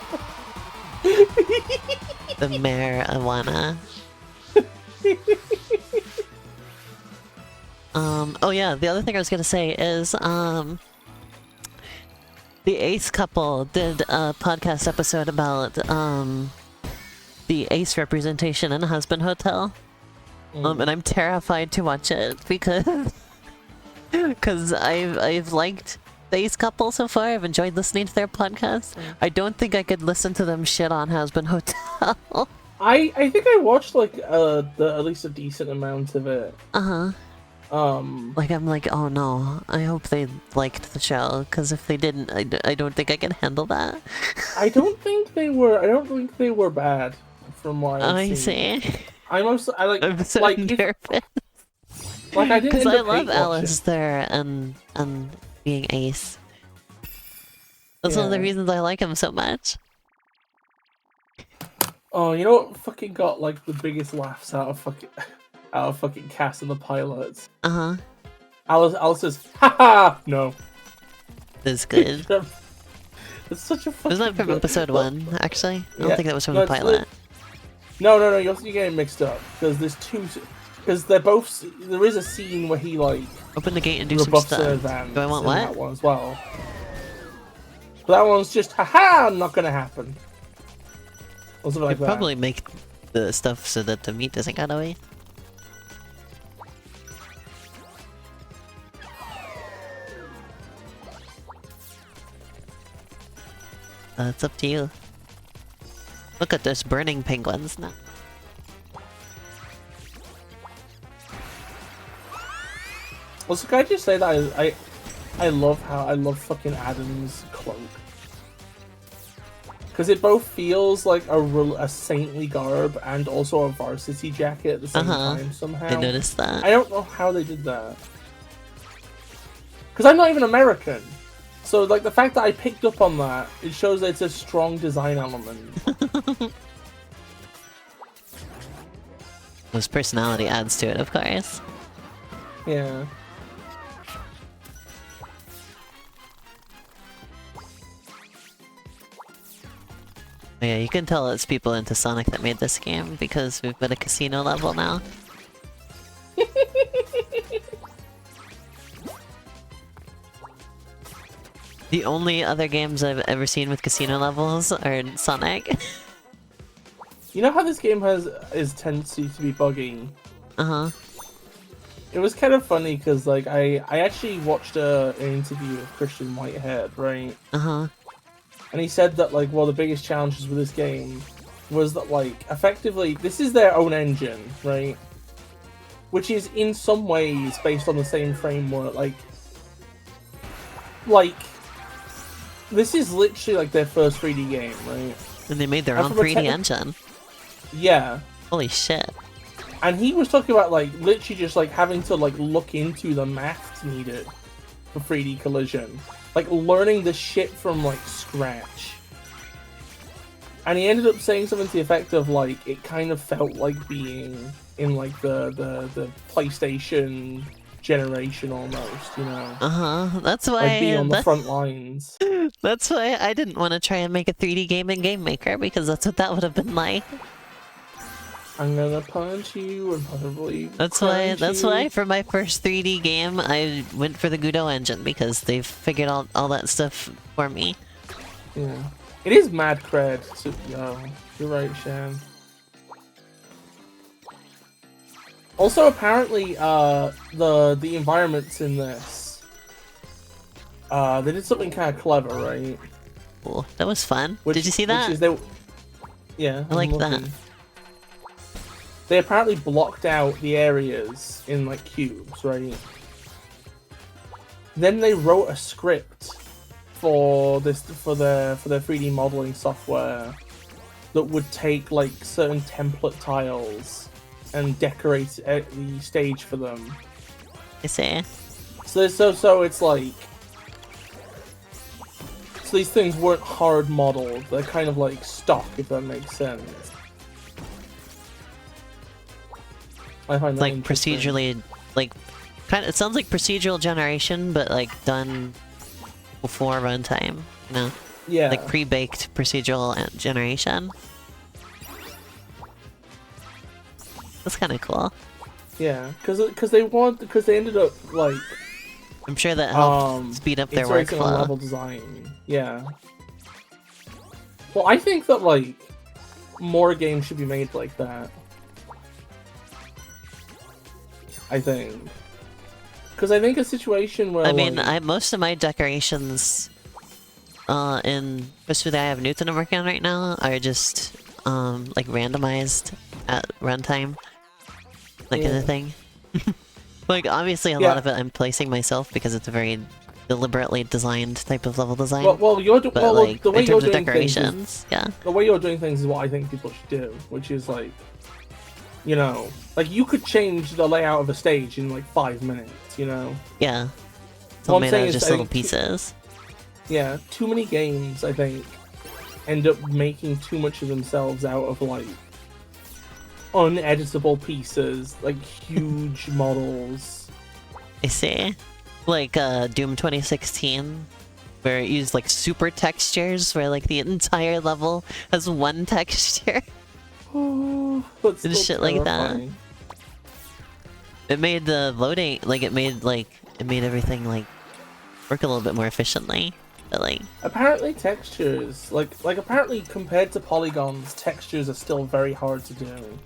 The Mare Awana. Oh yeah, the other thing I was gonna say is, the Ace couple did a podcast episode about, the Ace representation in Has-Been Hotel. And I'm terrified to watch it because I've liked the Ace couple so far. I've enjoyed listening to their podcast. I don't think I could listen to them shit on Has-Been Hotel. I think I watched like at least a decent amount of it. Like I'm like, oh no, I hope they liked the show, because if they didn't, I don't think I can handle that. I don't think they were bad from what I've seen. See. I'm so nervous. Like I didn't, because I love Alice there and being Ace. That's one of the reasons I like him so much. Oh, you know what fucking got like the biggest laughs out of fucking cast and the pilots? Alice says, haha, no. That's good. It's such a fucking. Wasn't that from episode 1, actually? I don't think that was from the pilot. No, you're getting mixed up, because there's two. Because they're both. There is a scene where he like open the gate and do some stuff. Do I want what? That one as well. But that one's just haha, not gonna happen. Or something like that. Probably make the stuff so that the meat doesn't get away. It's up to you. Look at those burning penguins now. Also, can I just say that I love fucking Adam's cloak. Because it both feels like a saintly garb and also a varsity jacket at the same time somehow. I noticed that. I don't know how they did that. Because I'm not even American. So, like, the fact that I picked up on that, it shows that it's a strong design element. His personality adds to it, of course. Yeah. Yeah, you can tell it's people into Sonic that made this game, because we've got a casino level now. The only other games I've ever seen with casino levels are Sonic. You know how this game has its tendency to be buggy? It was kind of funny because, like, I actually watched an interview with Christian Whitehead, right? And he said that, like, one of the biggest challenges with this game was that, like, effectively, this is their own engine, right? Which is, in some ways, based on the same framework, like, this is literally, like, their first 3D game, right? And they made their own 3D engine. Yeah. Holy shit. And he was talking about, like, literally just, like, having to, like, look into the maths needed for 3D collision. Like, learning the shit from, like, scratch. And he ended up saying something to the effect of, like, it kind of felt like being in, like, the PlayStation generation almost, you know? That's why... Like, being on the front lines. That's why I didn't want to try and make a 3D game in Game Maker, because that's what that would have been like. I'm gonna punch you and probably That's why for my first 3D game I went for the Gudo engine, because they've figured out all that stuff for me. Yeah. It is mad cred. So, you're right, Shan. Also, apparently, the environments in this, they did something kind of clever, right? Cool. That was fun. Did you see that? Yeah. I like that. They apparently blocked out the areas in, like, cubes, right? Then they wrote a script for their 3D modeling software that would take, like, certain template tiles and decorate the stage for them. I see. So it's like, So these things weren't hard modeled. They're kind of like stock, if that makes sense. I find that like procedurally, like kind of. It sounds like procedural generation, but like done before runtime. You know? Yeah. Like pre-baked procedural generation. That's kind of cool. Yeah, because they ended up like. I'm sure that helped speed up their workflow. On level design. Yeah. Well, I think that like more games should be made like that. I think. Because I think a situation where I mean, most of my decorations especially that I have Newton I'm working on right now are just like randomized at runtime. That kind of thing. Like obviously a lot of it I'm placing myself because it's a very deliberately designed type of level design. Well, like, the way in you're terms of doing decorations, yeah. The way you're doing things is what I think people should do, which is like, you know, like you could change the layout of a stage in like 5 minutes, you know? Yeah. It's all made out of just little pieces. Yeah, too many games, I think, end up making too much of themselves out of like uneditable pieces, like huge models. I see. Like Doom 2016, where it used like super textures, where like the entire level has one texture. Oh, and shit like that. It made the loading, like it made everything like work a little bit more efficiently. But like apparently textures, like apparently compared to polygons, textures are still very hard to do.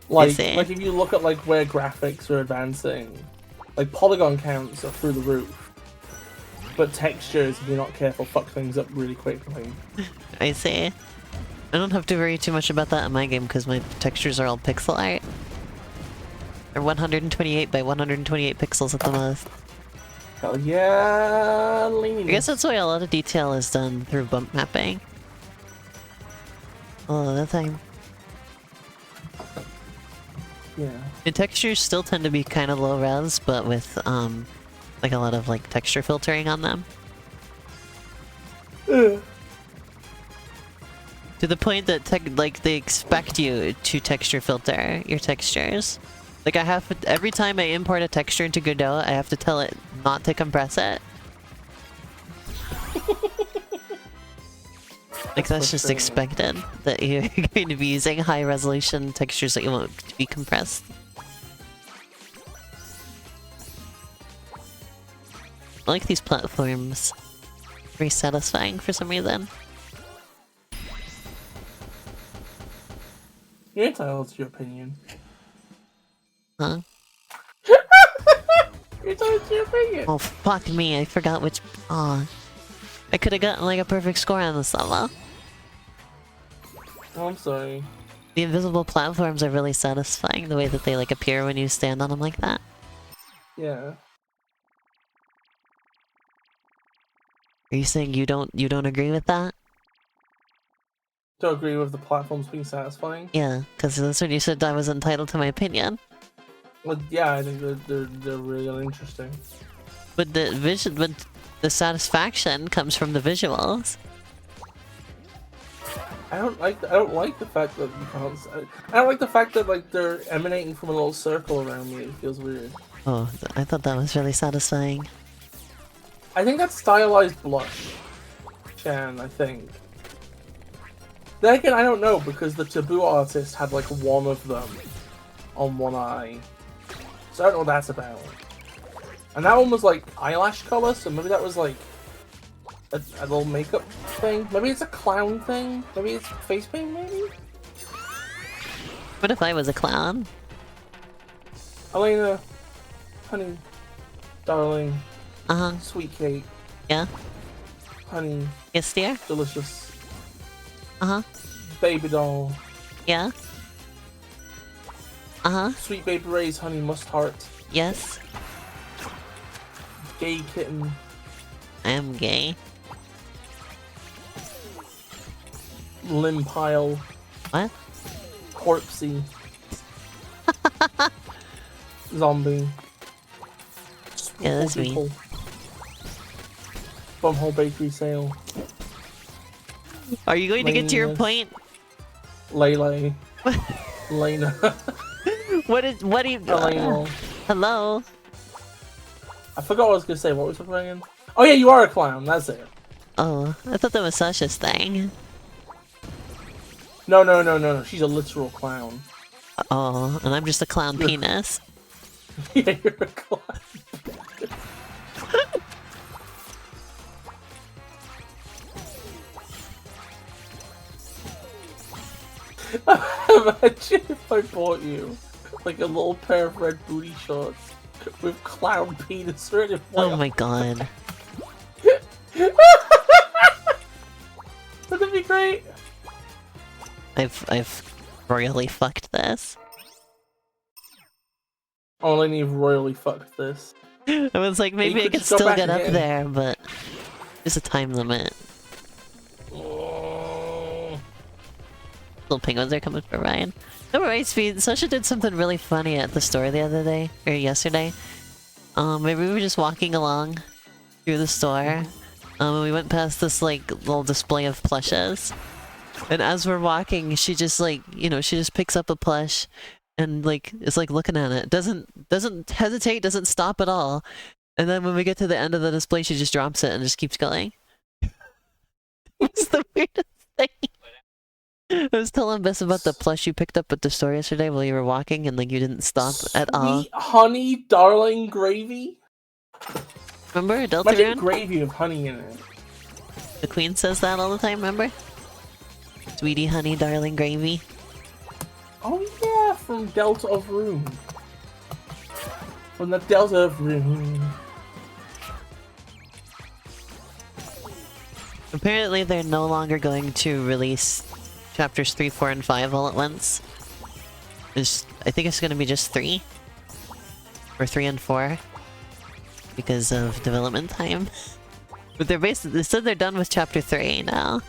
like if you look at like where graphics are advancing, like polygon counts are through the roof, but textures, if you're not careful, fuck things up really quickly. I see. I don't have to worry too much about that in my game because my textures are all pixel art. They're 128 by 128 pixels at the most. Hell yeah, I guess that's why a lot of detail is done through bump mapping. Oh, that time. Yeah. The textures still tend to be kind of low res, but with like a lot of like texture filtering on them. To the point that like they expect you to texture filter your textures. Like I have every time I import a texture into Godot, I have to tell it not to compress it. Like that's just expected, that you're going to be using high resolution textures that you want to be compressed. I like these platforms. Very satisfying for some reason. You're entitled to your opinion. Huh? You're entitled to your opinion! Oh fuck me, I forgot which... Aw. I could've gotten like a perfect score on this level. Oh, I'm sorry. The invisible platforms are really satisfying, the way that they like appear when you stand on them like that. Yeah. Are you saying you don't agree with that? Don't agree with the platforms being satisfying? Yeah, because that's when you said I was entitled to my opinion. Well, yeah, I think they're really uninteresting. But the satisfaction comes from the visuals. I don't like the fact that you can't. I don't like the fact that like they're emanating from a little circle around me. It feels weird. Oh, I thought that was really satisfying. I think that's stylized blush, Chan. I think. Then again, I don't know because the Taboo artist had like one of them on one eye, so I don't know what that's about. And that one was like eyelash color, so maybe that was like a little makeup thing. Maybe it's a clown thing. Maybe it's face paint. Maybe. What if I was a clown? Elena, honey, darling. Sweet cake. Yeah. Honey. Yes, dear. Delicious. Baby doll. Yeah. Sweet baby Ray's honey must heart. Yes. Gay kitten. I am gay. Limb pile. What? Corpsey. Zombie. Yeah, that's me. Bumhole Bakery sale. Are you going to get to your point? Lele. Lena. What do you... hello? I forgot what I was going to say. What was I playing? Oh yeah, you are a clown. That's it. Oh, I thought that was Sasha's thing. No. She's a literal clown. Oh, and I'm just a clown penis. Yeah, you're a clown. Imagine if I bought you like a little pair of red booty shorts with clown penis written. Oh my god. Wouldn't that be great? I've royally fucked this. Only you've royally fucked this. I was like, maybe I could still get up there, but there's a time limit. Little penguins are coming for Ryan. No, right, Speed. Sasha did something really funny at the store the other day, or yesterday. Maybe we were just walking along through the store, and we went past this like little display of plushes. And as we're walking, she just like, you know, she just picks up a plush, and like is like looking at it. Doesn't hesitate, doesn't stop at all. And then when we get to the end of the display, she just drops it and just keeps going. It's the weirdest thing. I was telling Bess about the plush you picked up at the store yesterday while you were walking, and like you didn't stop at all. Sweet honey, darling gravy. Remember Deltarune? Imagine gravy with honey in it. The queen says that all the time. Remember? Sweetie, honey, darling gravy. Oh yeah, from Delta of Room. From the Delta of Room. Apparently, they're no longer going to release chapters 3, 4, and 5 all at once. I think it's going to be just 3. Or 3 and 4. Because of development time. But they said they're done with chapter 3 now.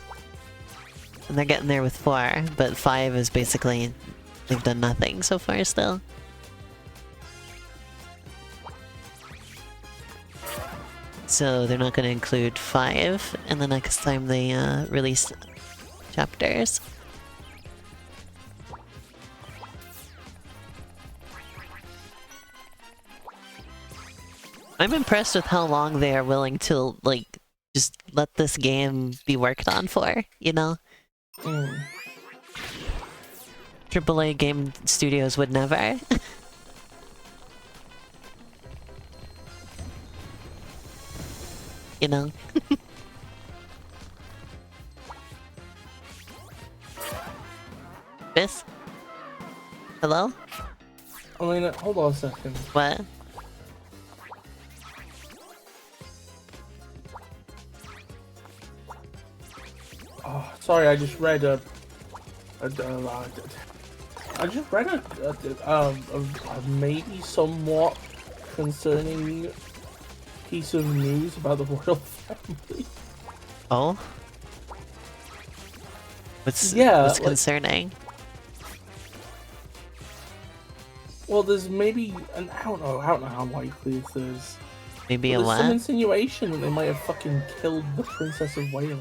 And they're getting there with 4. But 5 is basically... they've done nothing so far still. So they're not going to include 5 in the next time they release chapters. I'm impressed with how long they are willing to, like, just let this game be worked on for, you know? AAA game studios would never. You know? Biss? Hello? Elena, hold on a second. What? Oh, sorry, I just read a maybe somewhat concerning piece of news about the royal family. Oh? What's like, concerning? Well, there's maybe, and I don't know how likely this is. Maybe but a what? There's some insinuation that they might have fucking killed the Princess of Wales.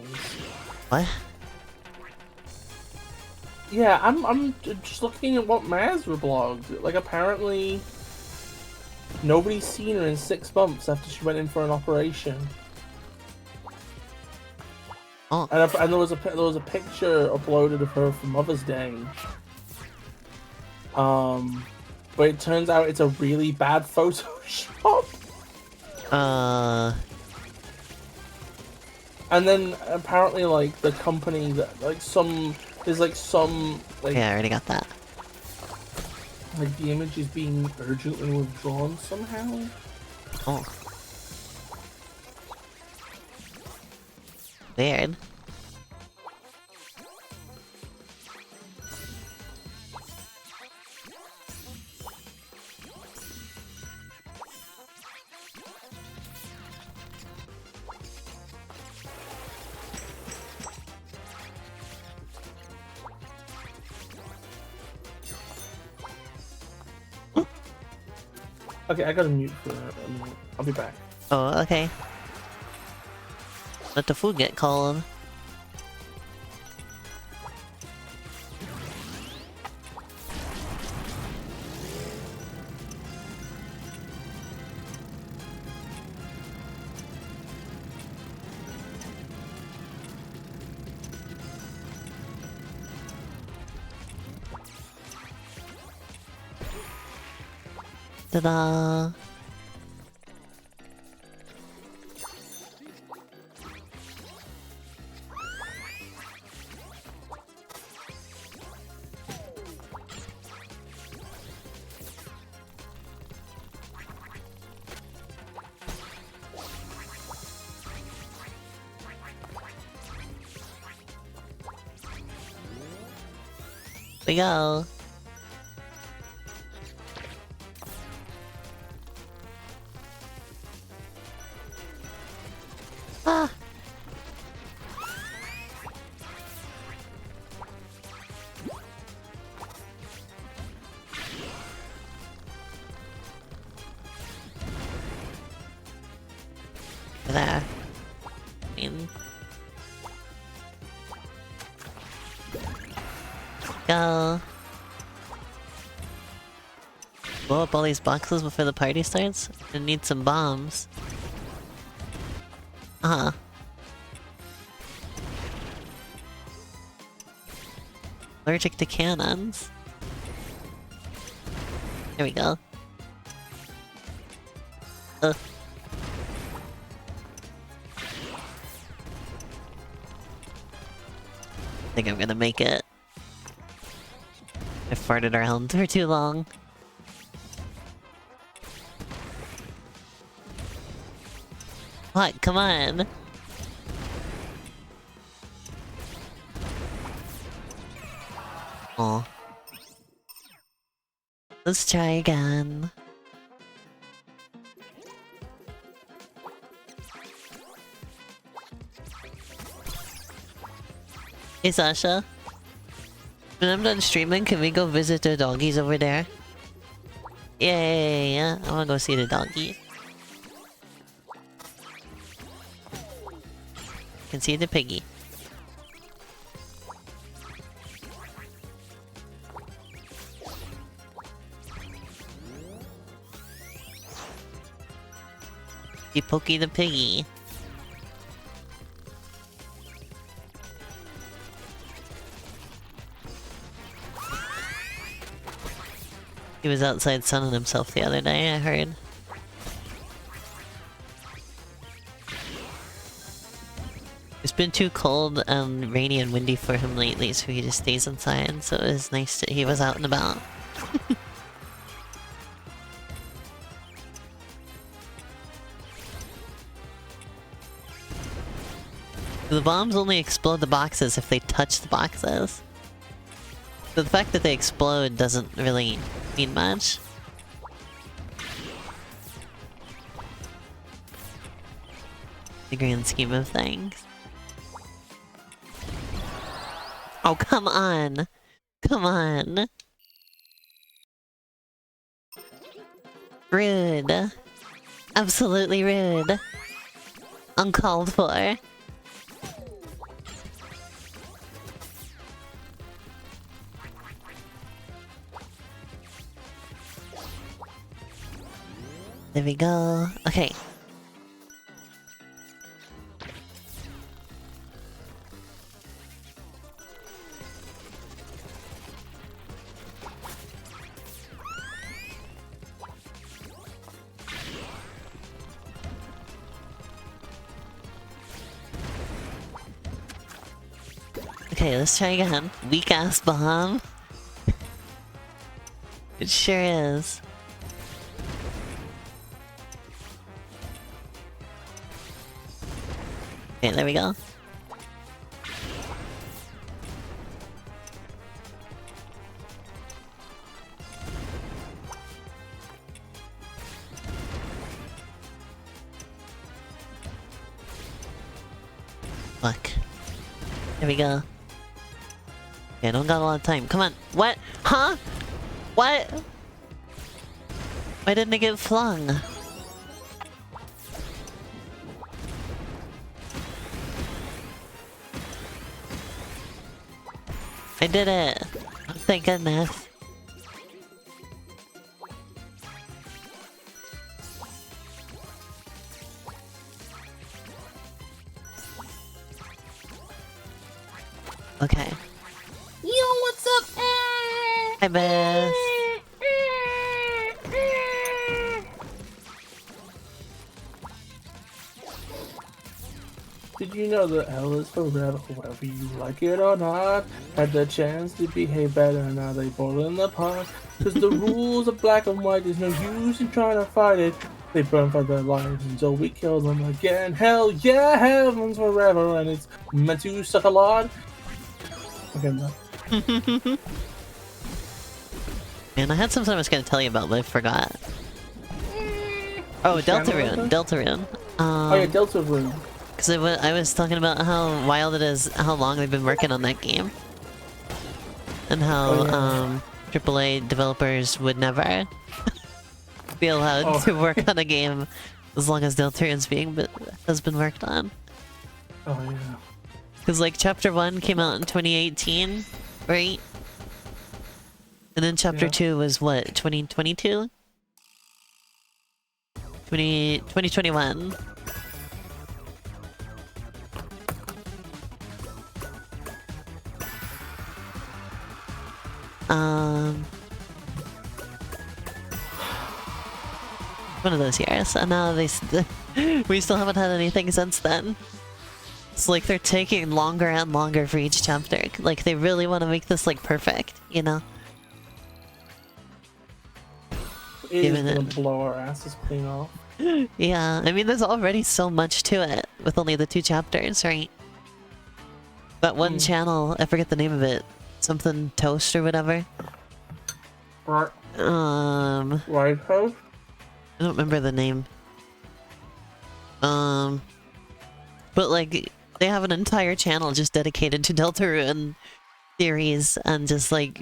What? Yeah, I'm just looking at what Maz reblogged. Like, apparently, nobody's seen her in 6 months after she went in for an operation. Oh. And there was a picture uploaded of her for Mother's Day. But it turns out it's a really bad Photoshop. And then apparently, like, the company that, like, there's some like, yeah, I already got that. Like, the image is being urgently withdrawn somehow. Oh. Weird. Okay, I gotta mute for a minute. I'll be back. Oh, okay. Let the food get cold. Ta-da! We go. Ah. There. Go. Blow up all these boxes before the party starts? I need some bombs. Uh-huh. Allergic to cannons. There we go. Ugh. I think I'm gonna make it. I farted around for too long. What? Come on! Aw. Let's try again. Hey Sasha. When I'm done streaming, can we go visit the doggies over there? Yay! I wanna go see the doggies. Can see the piggy. See Pokey the piggy. He was outside sunning himself the other day, I heard. It's been too cold and rainy and windy for him lately, so he just stays inside, so it was nice that he was out and about. The bombs only explode the boxes if they touch the boxes. So the fact that they explode doesn't really mean much. The grand scheme of things. Oh, come on! Come on! Rude. Absolutely rude. Uncalled for. There we go. Okay. Okay, let's try again. Weak ass bomb. It sure is. Okay, there we go. Fuck. There we go. Okay, I don't got a lot of time. Come on. What? Huh? What? Why didn't it get flung? I did it! Thank goodness. Okay. Yo, what's up? Hi, Beth. Did you know that hell is forever, whether you like it or not? Had the chance to behave better, now they fall in the pot. Cause the rules are black and white, there's no use in trying to fight it. They burn for their lives until we kill them again. Hell yeah, heaven's forever, and it's meant to suck a lot. Okay, no. Man, I had something I was gonna tell you about, but I forgot. Oh, Deltarune. Deltarune. Oh yeah, Deltarune. Because I was talking about how wild it is, how long they've been working on that game. And how, AAA developers would never be allowed to work on a game as long as Deltarune's has been worked on. Oh yeah. Because, like, Chapter 1 came out in 2018, right? And then Chapter 2 was, what, 2022? 2021. One of those years, and now we still haven't had anything since then. It's like they're taking longer and longer for each chapter. Like, they really want to make this, like, perfect, you know? It is gonna blow our asses clean off. Yeah, I mean, there's already so much to it with only the 2 chapters, right? That one channel, I forget the name of it. Something Toast or whatever. Right. Right Host? I don't remember the name. But like, they have an entire channel just dedicated to Deltarune theories and just like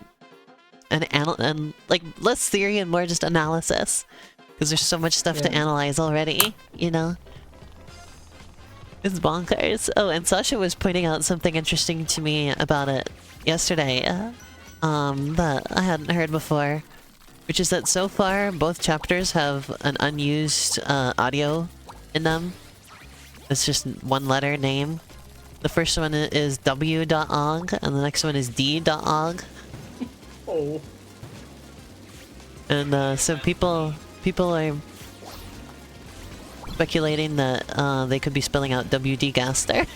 and like less theory and more just analysis, because there's so much stuff to analyze already, you know? It's bonkers. Oh, and Sasha was pointing out something interesting to me about it yesterday, that I hadn't heard before, which is that so far both chapters have an unused audio in them. It's just one letter name. The first one is w.og and the next one is d.og. Oh. And so people are speculating that they could be spelling out WD Gaster.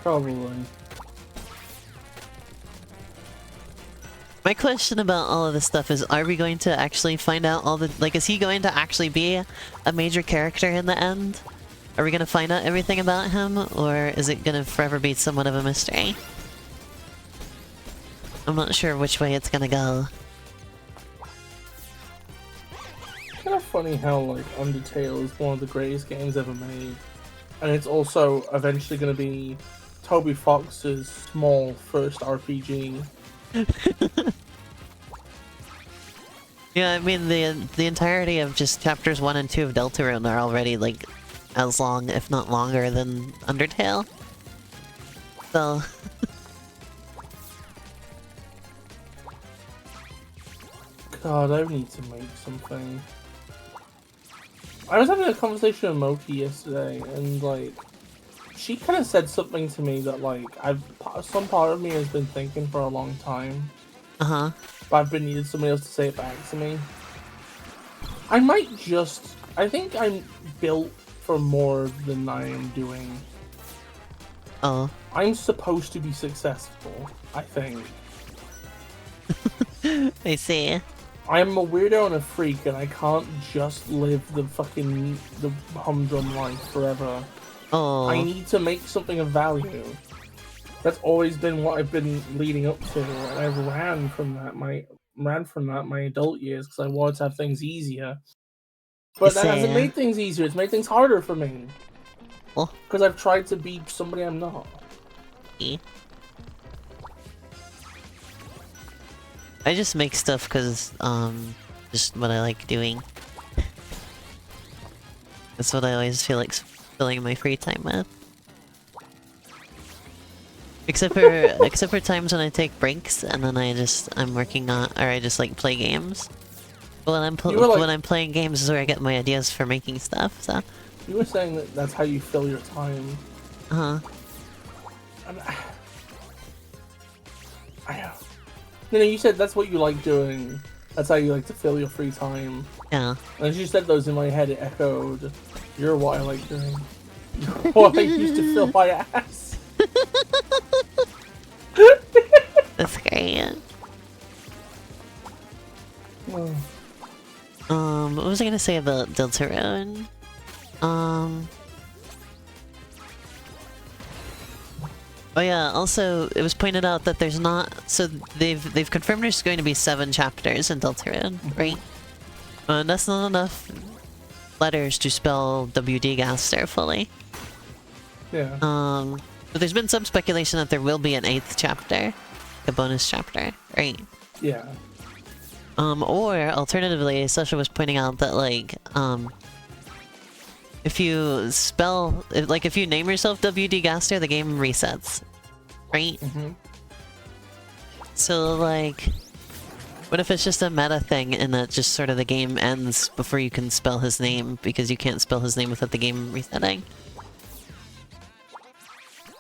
Probably. My question about all of this stuff is, are we going to actually find out all the... Like, is he going to actually be a major character in the end? Are we going to find out everything about him? Or is it going to forever be somewhat of a mystery? I'm not sure which way it's going to go. It's kind of funny how, like, Undertale is one of the greatest games ever made. And it's also eventually going to be Toby Fox's small first RPG. Yeah, I mean, the entirety of just chapters 1 and 2 of Deltarune are already, like, as long, if not longer, than Undertale. So... God, I need to make something. I was having a conversation with Moki yesterday, and, like, she kind of said something to me that, like, some part of me has been thinking for a long time. Uh-huh. But I've been needing somebody else to say it back to me. I think I'm built for more than I am doing. Oh. I'm supposed to be successful, I think. I see. I'm a weirdo and a freak, and I can't just live the humdrum life forever. Oh. I need to make something of value. That's always been what I've been leading up to, and I've ran from that my adult years because I wanted to have things easier. But that hasn't made things easier. It's made things harder for me. Because I've tried to be somebody I'm not. I just make stuff because, just what I like doing. That's what I always feel like filling my free time with. Except for times when I take breaks and then I'm working on, or I just like play games. But when I'm playing games is where I get my ideas for making stuff. So. You were saying that that's how you fill your time. Uh huh. No, you said that's what you like doing. That's how you like to fill your free time. Yeah. And as you said those in my head, it echoed, "You're what I like doing. What I used to fill my ass." That's great. Oh. What was I gonna say about Deltarune? Oh yeah, also, it was pointed out that there's not... So, they've confirmed there's going to be 7 chapters in Deltarune, right? That's not enough letters to spell WD Gaster fully. Yeah. But there's been some speculation that there will be an 8th chapter. A bonus chapter, right? Yeah. Or, alternatively, Sasha was pointing out that, like, if you spell... if you name yourself WD Gaster, the game resets. Right? Mm-hmm. So, like... What if it's just a meta thing and that just sort of the game ends before you can spell his name because you can't spell his name without the game resetting?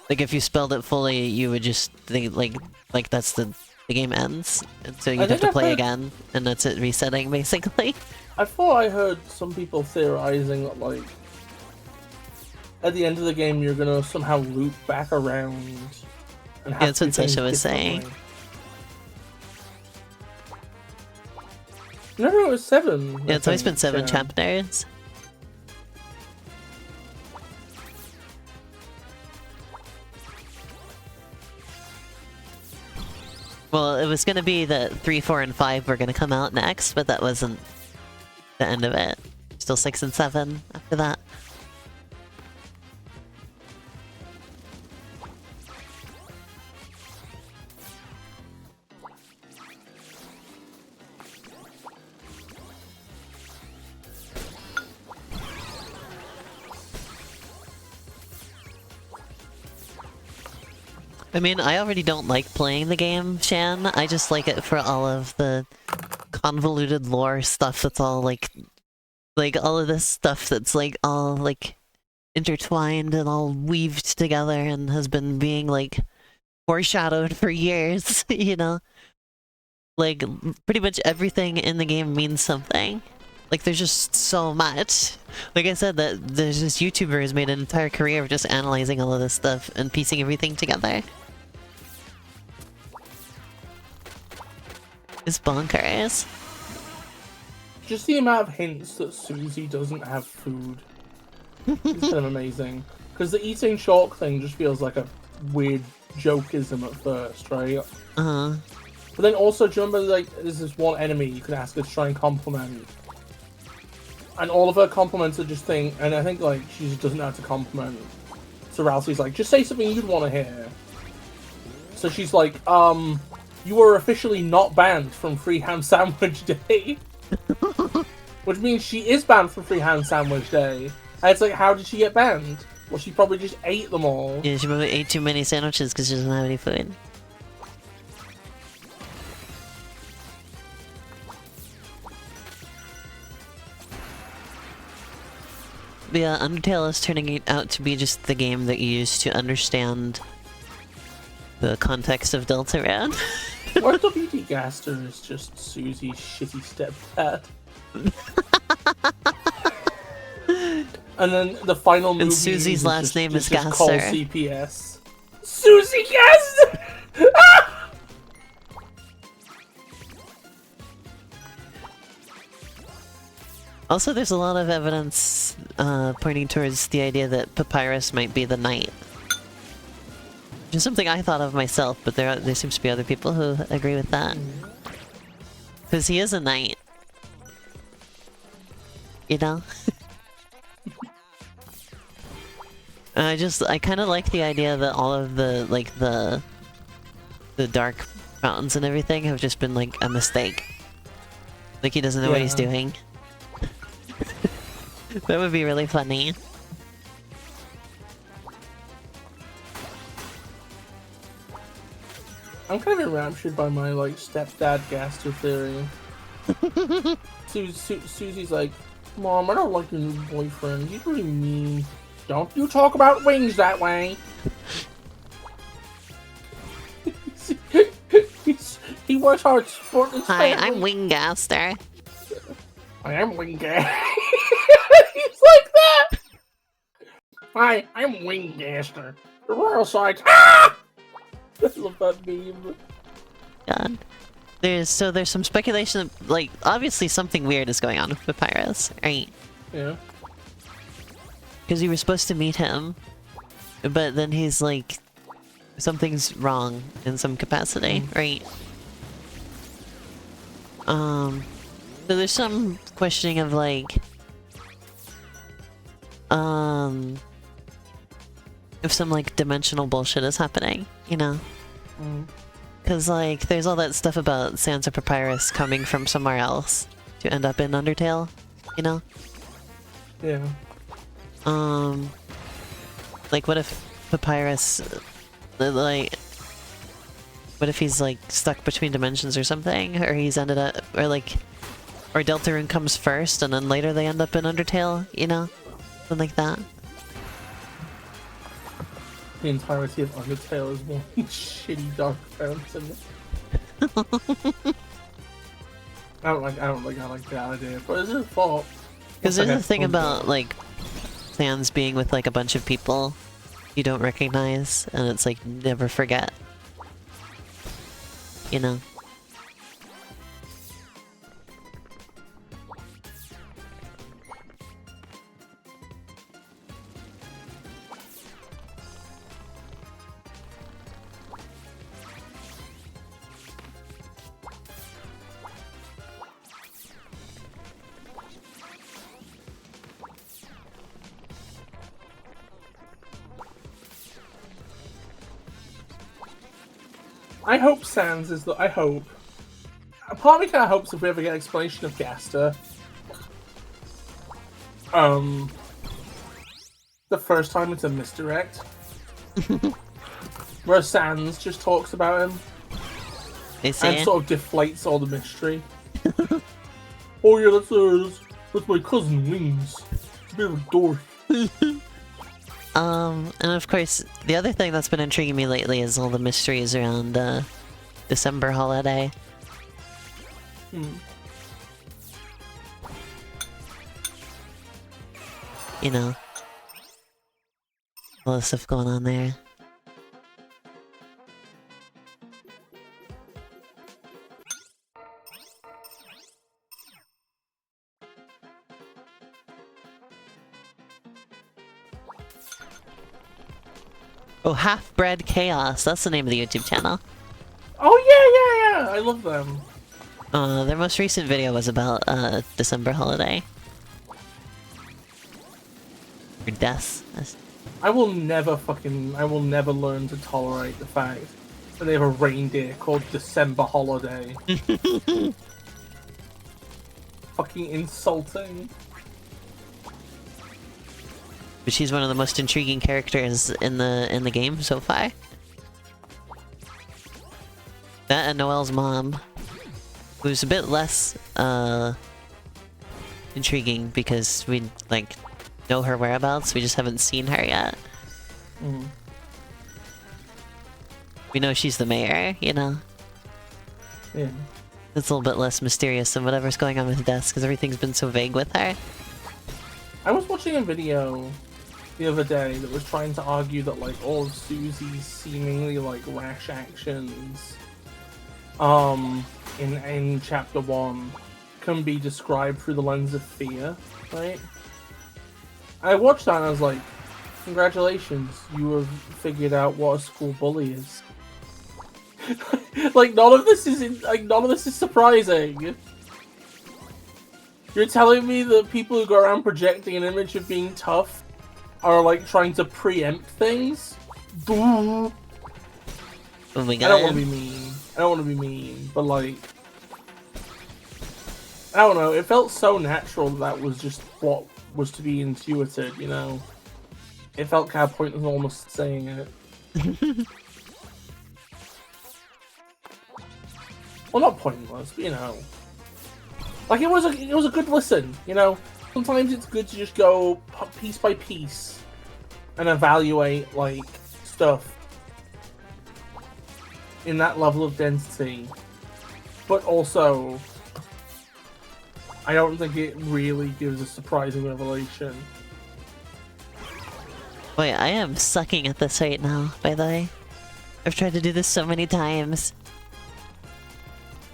Like, if you spelled it fully, you would just think, like that's the game ends. And so you'd have to play again, and that's it resetting, basically. I thought I heard some people theorizing that, like, at the end of the game, you're gonna somehow loop back around. And have yeah, that's what Sasha was saying. No, it was 7. Yeah, it's always been 7 chapters. Well, it was gonna be that 3, 4, and 5 were gonna come out next, but that wasn't the end of it. Still 6 and 7 after that. I mean, I already don't like playing the game, Shan. I just like it for all of the convoluted lore stuff that's all, like all of this stuff that's, like, all, like, intertwined and all weaved together and has been being, like, foreshadowed for years, you know? Like, pretty much everything in the game means something. Like, there's just so much. Like I said, that there's this YouTuber who's made an entire career of just analyzing all of this stuff and piecing everything together. It's bonkers. Just the amount of hints that Susie doesn't have food is kind of amazing. Because the eating chalk thing just feels like a weird jokeism at first, right? Uh-huh. But then also, do you remember, like, there's this one enemy you could ask her to try and compliment? And all of her compliments are just things, and I think, like, she just doesn't know how to compliment. So Ralphie's like, just say something you'd want to hear. So she's like, you were officially not banned from Free Ham Sandwich Day. Which means she is banned from Free Ham Sandwich Day. And it's like, how did she get banned? Well, she probably just ate them all. Yeah, she probably ate too many sandwiches because she doesn't have any food. But yeah, Undertale is turning out to be just the game that you use to understand the context of Deltarune. Or WD Gaster is just Susie's shitty stepdad. And then the final movie. And Susie's last name is Gaster. Call CPS. Susie Gaster! Also, there's a lot of evidence pointing towards the idea that Papyrus might be the knight. Which is something I thought of myself, but there seems to be other people who agree with that. Because he is a knight. You know? I kind of like the idea that all of the, like, the dark mountains and everything have just been, like, a mistake. Like, he doesn't know what he's doing. That would be really funny. I'm kind of enraptured by my like stepdad Gaster theory. Susie's like, Mom, I don't like your new boyfriend. He's really mean. Don't you talk about wings that way. He works hard to support his family. Hi, I'm Winggaster. I am Winggaster. He's like that. Hi, I'm Winggaster. The royal sides. Ah! I love that meme. God. There's some speculation that, like, obviously something weird is going on with Papyrus, right? Yeah. Because you were supposed to meet him, but then he's like, something's wrong in some capacity, right? So there's some questioning of like, if some like dimensional bullshit is happening, you know? Because like, there's all that stuff about Sands of Papyrus coming from somewhere else to end up in Undertale, you know? Yeah. Like what if Papyrus, like, what if he's like stuck between dimensions or something? Or he's ended up, or like, or Deltarune comes first and then later they end up in Undertale, you know? Something like that. The entirety of Undertale is one shitty dark fountain. I don't like that idea, but it's his fault. Because there's a thing about like Sans being with like a bunch of people you don't recognize, and it's like never forget. You know? I hope Sans is the. I hope. A part of me kind of hopes if we ever get an explanation of Gaster, the first time it's a misdirect, where Sans just talks about him and sort of deflates all the mystery. Oh yeah, that's my cousin Wings. It's a bit of a dork. And of course, the other thing that's been intriguing me lately is all the mysteries around December holiday. You know, all the stuff going on there. Oh, Half-Bred Chaos. That's the name of the YouTube channel. Oh yeah. I love them. Their most recent video was about December holiday. Or death. I will never learn to tolerate the fact that they have a reindeer called December Holiday. Fucking insulting. But she's one of the most intriguing characters in the game so far. That and Noelle's mom, who's a bit less intriguing because we like know her whereabouts. We just haven't seen her yet. We know she's the mayor, you know. Yeah. It's a little bit less mysterious than whatever's going on with Des, because everything's been so vague with her. I was watching a video the other day that was trying to argue that like all of Susie's seemingly like rash actions in chapter 1 can be described through the lens of fear, right? I watched that and I was like, congratulations, you have figured out what a school bully is. Like none of this is surprising. You're telling me that people who go around projecting an image of being tough are like trying to preempt things? Oh my god. I don't want to be mean. But like, I don't know. It felt so natural that was just what was to be intuited, you know? It felt kind of pointless almost saying it. Well, not pointless, but you know, like it was a good listen. You know, sometimes it's good to just go piece by piece and evaluate like stuff in that level of density, but also I don't think it really gives a surprising revelation. Wait, I am sucking at this right now, by the way. I've tried to do this so many times.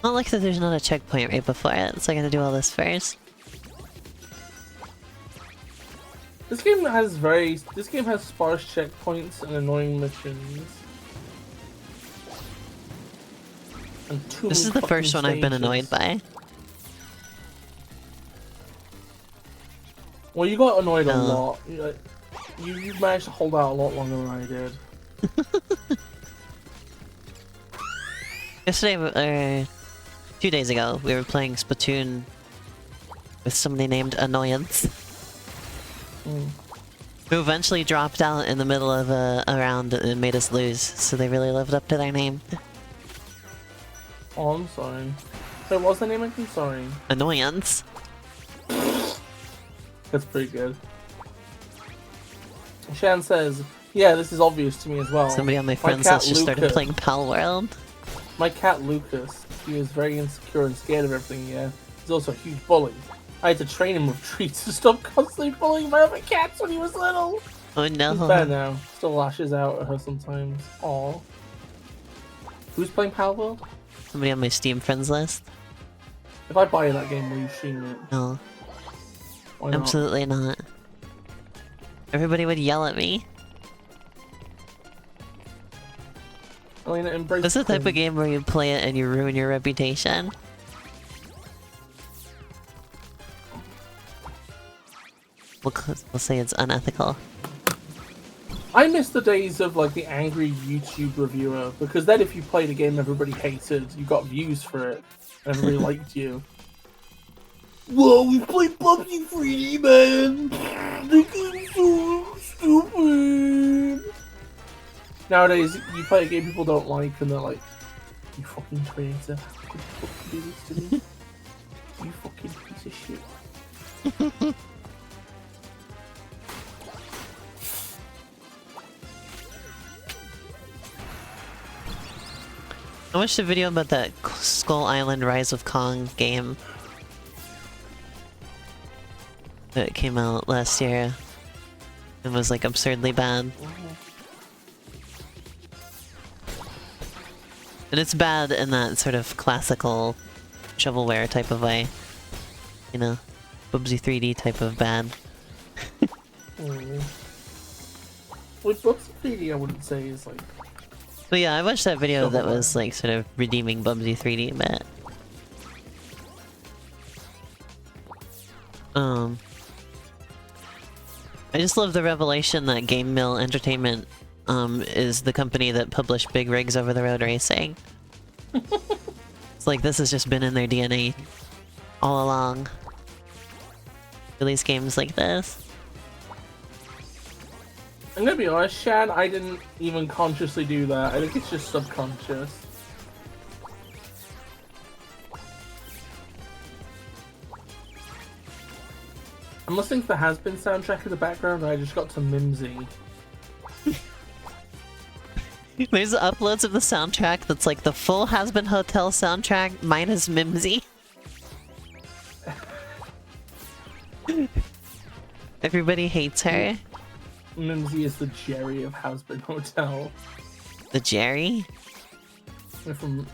Not like that there's not a checkpoint right before it, so I gotta do all this first. This game has sparse checkpoints and annoying missions. And this is the first one I've been annoyed by. Well, you got annoyed a lot. You managed to hold out a lot longer than I did. Yesterday, 2 days ago, we were playing Splatoon with somebody named Annoyance. Who eventually dropped out in the middle of a round and made us lose, so they really lived up to their name. Oh, I'm sorry. Wait, what's the name again? Sorry. Annoyance. That's pretty good. Shan says, yeah, this is obvious to me as well. Somebody on my friends list just started playing Pal World. My cat Lucas, he is very insecure and scared of everything, yeah. He's also a huge bully. I had to train him with treats to stop constantly bullying my other cats when he was little. Oh no. He's better now. Still lashes out at her sometimes. Aww. Who's playing Pal World? Somebody on my Steam friends list. If I buy that game, will you stream it? No. Why not? Absolutely not. Everybody would yell at me. Elena, embrace This is the type of game where you play it and you ruin your reputation. We'll say it's unethical. I miss the days of like the angry YouTube reviewer, because then if you played a game everybody hated, you got views for it, and everybody liked you. Whoa, we played PUBG 3D, man! The game's so stupid! Nowadays, you play a game people don't like, and they're like, you fucking traitor, how could you fucking do this to me? You fucking piece of shit. I watched a video about that Skull Island Rise of Kong game that came out last year and was like absurdly bad. And it's bad in that sort of classical shovelware type of way. You know, Bubsy 3D type of bad. With Bubsy 3D I wouldn't say is like... But yeah, I watched that video that was like sort of redeeming Bubsy 3D a bit. I just love the revelation that Game Mill Entertainment is the company that published Big Rigs Over the Road Racing. It's like this has just been in their DNA all along. Release games like this. I'm gonna be honest, Shan, I didn't even consciously do that. I think it's just subconscious. I'm listening to the Has Been soundtrack in the background and I just got to Mimsy. There's uploads of the soundtrack that's like the full Has Been Hotel soundtrack minus Mimsy. Everybody hates her. Mimsy is the Jerry of Has Been Hotel. The Jerry? From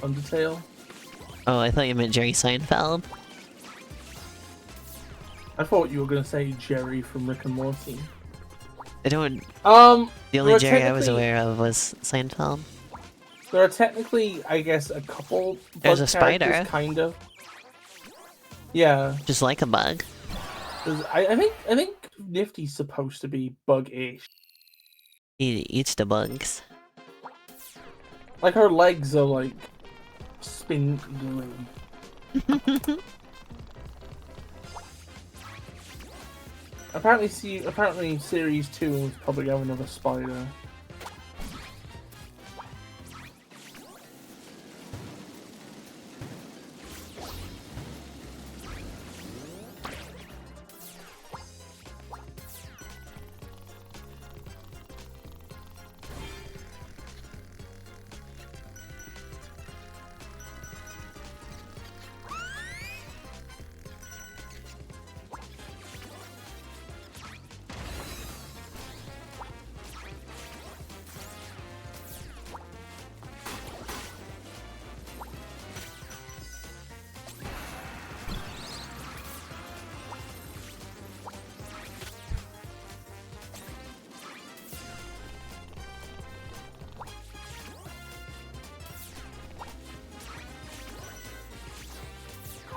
Undertale. Oh, I thought you meant Jerry Seinfeld. I thought you were gonna say Jerry from Rick and Morty. I don't... The only there Jerry I was aware of was Seinfeld. There are technically, I guess, a couple There's bug a spider. characters, kind of. Yeah. Just like a bug. I think Nifty's supposed to be bug-ish. He eats the bugs. Like her legs are like spindly. Apparently series 2 will probably have another spider.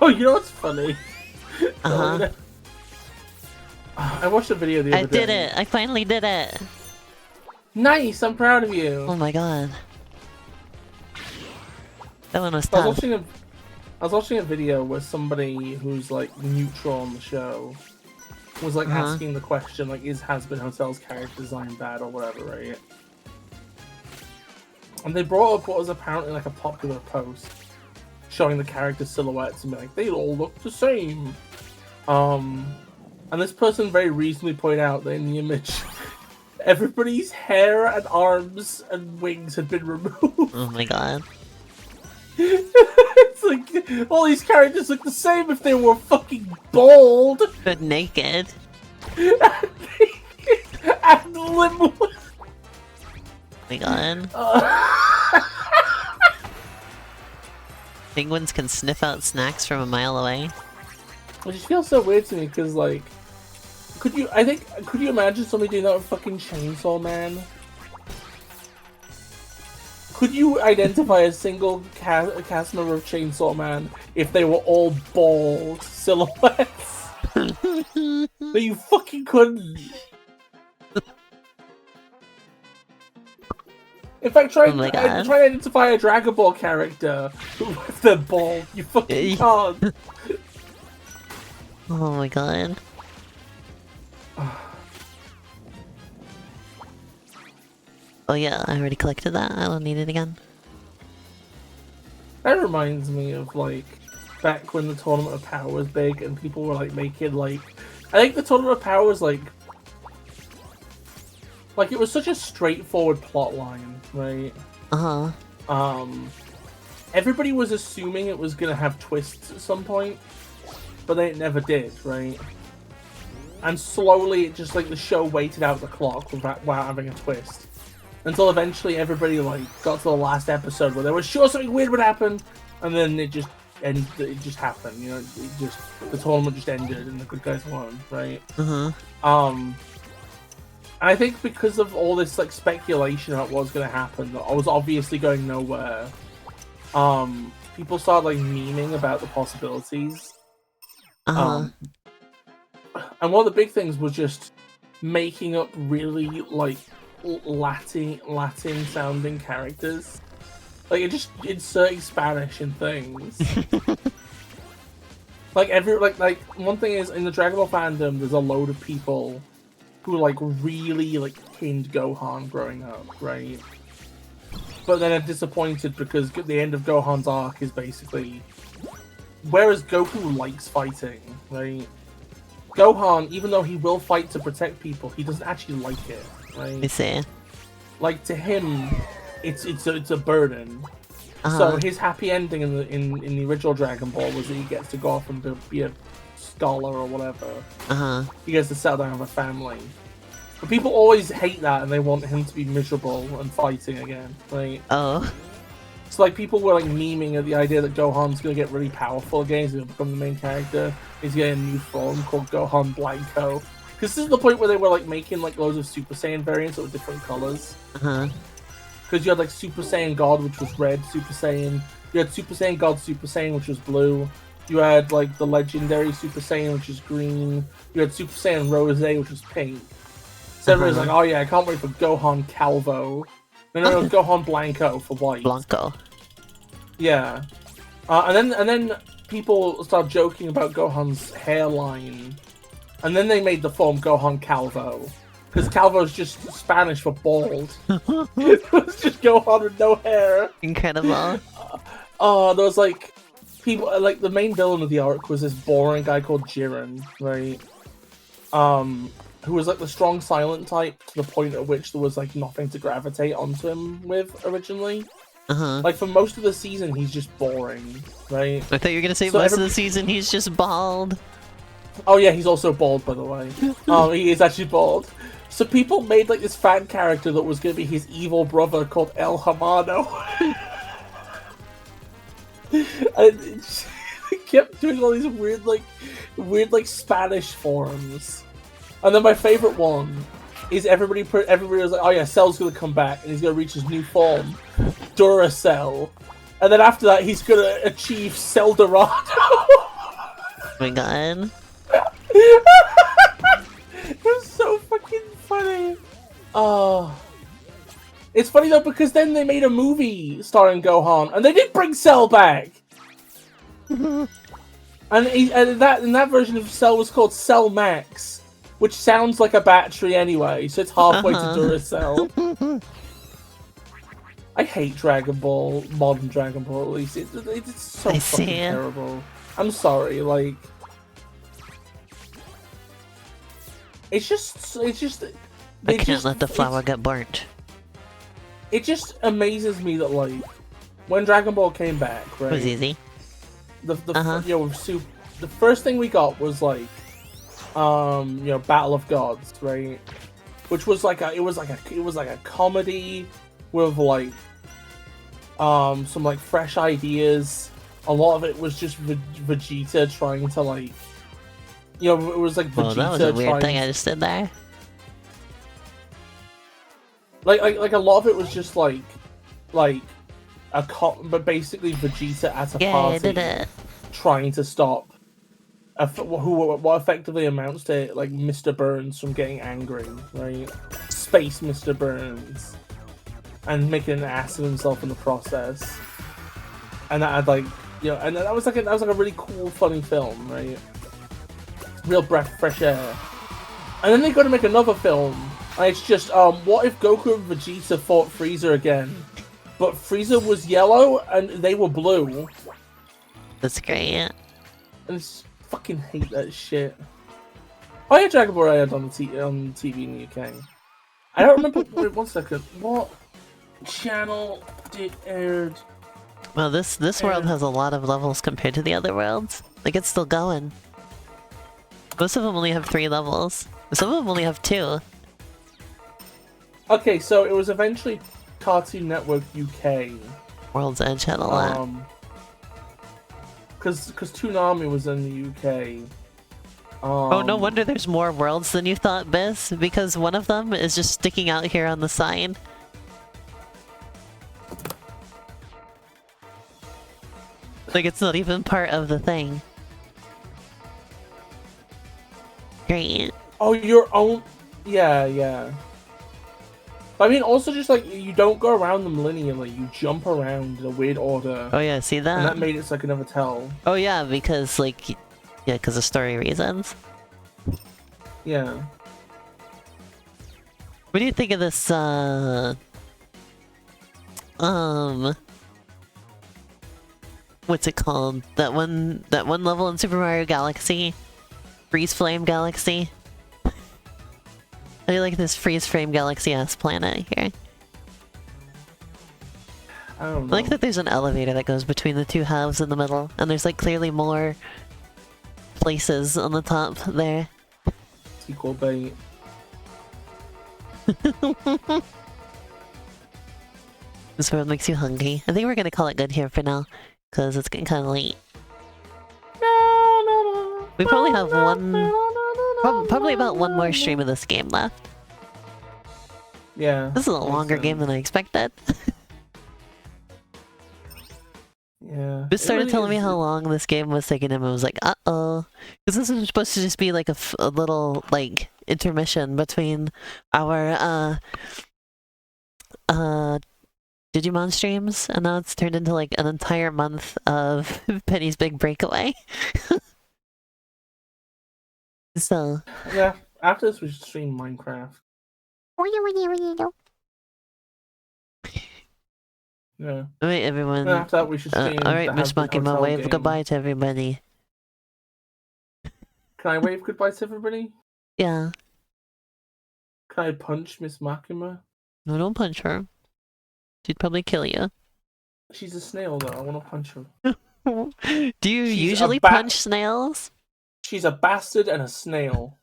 Oh, you know what's funny? Uh-huh. I watched a video the other day. I did it. I finally did it. Nice. I'm proud of you. Oh my god. That one was I tough. was watching a video where somebody who's like neutral on the show was like asking the question like, is Has-Been Hotel's character design bad or whatever, right? And they brought up what was apparently like a popular post showing the character silhouettes and be like, they all look the same. And this person very reasonably pointed out that in the image, everybody's hair and arms and wings had been removed. Oh my god. It's like, all these characters look the same if they were fucking bald. But naked. And limbless. Oh my god. Penguins can sniff out snacks from a mile away. It just feels so weird to me because, like, could you imagine somebody doing that with fucking Chainsaw Man? Could you identify a single cast member of Chainsaw Man if they were all bald silhouettes? No, you fucking couldn't. In fact, try and identify a Dragon Ball character if they're bald. You fucking can't. Oh my god. Oh yeah, I already collected that. I don't need it again. That reminds me of like back when the Tournament of Power was big and people were like making like, I think the Tournament of Power was like it was such a straightforward plot line, right? Everybody was assuming it was gonna have twists at some point, but they never did, right? And slowly, it just like the show waited out the clock without having a twist, until eventually everybody like got to the last episode where they were sure something weird would happen, and then it just happened. You know, the tournament just ended and the good guys won, right? And I think because of all this like speculation about what was going to happen, that I was obviously going nowhere. People started like memeing about the possibilities. And one of the big things was just making up really like Latin sounding characters, like just inserting Spanish in things. Like one thing is, in the Dragon Ball fandom, there's a load of people who like really like pinned Gohan growing up, right? But then are disappointed because the end of Gohan's arc is basically, whereas Goku likes fighting, right? Gohan, even though he will fight to protect people, he doesn't actually like it, right? I see. Like, to him, it's a burden. So his happy ending in the original Dragon Ball was that he gets to go off and be a scholar or whatever. He gets to settle down with a family. But people always hate that and they want him to be miserable and fighting again, right? So like people were like memeing at the idea that Gohan's gonna get really powerful again, he's gonna become the main character, he's getting a new form called Gohan Blanco. Because this is the point where they were like making like loads of Super Saiyan variants with different colors. Because you had like Super Saiyan God, which was red, Super Saiyan. You had Super Saiyan God Super Saiyan, which was blue. You had like the legendary Super Saiyan, which is green. You had Super Saiyan Rose, which was pink. So everybody's like, oh yeah, I can't wait for Gohan Calvo. No, Gohan Blanco for white. Blanco. Yeah. And then people started joking about Gohan's hairline. And then they made the form Gohan Calvo. Because Calvo is just Spanish for bald. It was just Gohan with no hair. Incredible. There was like people like the main villain of the arc was this boring guy called Jiren, right? Who was like the strong silent type to the point at which there was like nothing to gravitate onto him with originally. Like for most of the season he's just boring, right? I thought you were gonna say most of the season he's just bald. Oh yeah, he's also bald, by the way. He is actually bald. So people made like this fan character that was gonna be his evil brother called El Hamano. And it kept doing all these weird Spanish forms. And then my favorite one is everybody was like, oh yeah, Cell's gonna come back and he's gonna reach his new form, Duracell. And then after that he's gonna achieve Cell Dorado. my god. It was so fucking funny. Oh. It's funny though because then they made a movie starring Gohan and they did bring Cell back. and that version of Cell was called Cell Max, which sounds like a battery anyway, so it's halfway to Duracell. I hate Dragon Ball, modern Dragon Ball at least. It's so fucking terrible. I'm sorry, like... It's just... I can't let the flower get burnt. It just amazes me that, like, when Dragon Ball came back, right? It was easy. The first thing we got was, like, Battle of Gods, right? Which was like a comedy with like some like fresh ideas. A lot of it was just Vegeta trying to like, it was like Vegeta. Oh, that was a weird thing I just did there. Like a lot of it was just like but basically Vegeta at a party I did it. trying to stop what effectively amounts to like Mr. Burns from getting angry, right? Space Mr. Burns, and making an ass of himself in the process. And that had like, and that was like a really cool, funny film, right? Real fresh air. And then they go to make another film, and it's just what if Goku and Vegeta fought Frieza again, but Frieza was yellow and they were blue. That's great. And fucking hate that shit. Oh yeah, Dragon Ball aired on TV in the UK. I don't remember. Wait, 1 second. What channel did aired? Well, this world has a lot of levels compared to the other worlds. Like, it's still going. Most of them only have 3 levels. Some of them only have 2. Okay, so it was eventually Cartoon Network UK. World's Edge had a lot. Because Toonami was in the UK. Oh, no wonder there's more worlds than you thought, Biz, because one of them is just sticking out here on the side. Like, it's not even part of the thing. Great. Oh, your own... Yeah. But I mean, also just like, you don't go around them linearly, you jump around in a weird order. Oh yeah, see that? And that made it so I could never tell. Oh yeah, because like... Yeah, because of story reasons. Yeah. What do you think of this, what's it called? That one level in Super Mario Galaxy? Freeze Flame Galaxy? I do like this Freeze Flame Galaxy-ass planet here. I don't know. I like that there's an elevator that goes between the 2 halves in the middle, and there's like clearly more places on the top there. Sequel bait. This world makes you hungry. I think we're gonna call it good here for now, because it's getting kind of late. We probably have probably about 1 more stream of this game left. Yeah. This is a longer game than I expected. Yeah. Just started telling me how long this game was taking him. I was like, uh-oh. Because this was supposed to just be like a little, like, intermission between our, Digimon streams, and now it's turned into like an entire month of Penny's Big Breakaway. So... Yeah, after this we should stream Minecraft. Yeah. Alright, everyone. And after that we should stream alright, Miss Makima, wave game. goodbye to everybody. Can I wave goodbye to everybody? Yeah. Can I punch Miss Makima? No, don't punch her. She'd probably kill you. She's a snail though, I want to punch her. Do you usually punch snails? She's a bastard and a snail.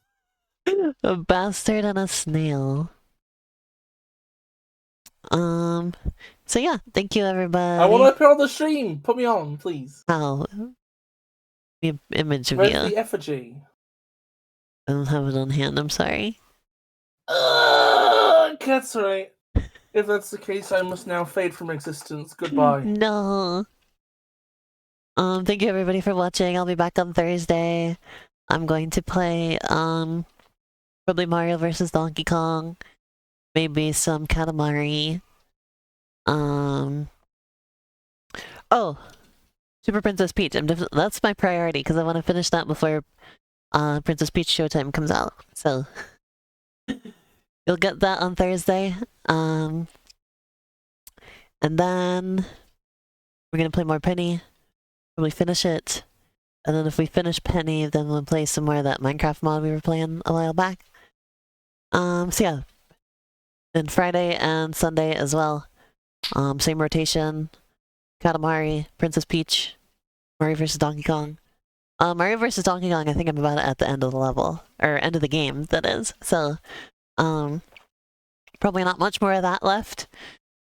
A bastard and a snail. So yeah, thank you everybody. I want to appear on the stream! Put me on, please. How? The image of Where's you. the effigy? I don't have it on hand, I'm sorry. That's right. If that's the case, I must now fade from existence. Goodbye. No. Thank you everybody for watching. I'll be back on Thursday. I'm going to play, probably Mario vs. Donkey Kong. Maybe some Katamari. Oh! Super Princess Peach. That's my priority, because I want to finish that before, Princess Peach Showtime comes out. So, you'll get that on Thursday. And then we're gonna play more Penny. Probably finish it. And then if we finish Penny, then we'll play some more of that Minecraft mod we were playing a while back. So yeah. Then Friday and Sunday as well. Same rotation. Katamari, Princess Peach, Mario vs. Donkey Kong. Mario vs. Donkey Kong, I think I'm about at the end of the level. Or end of the game, that is. So, probably not much more of that left.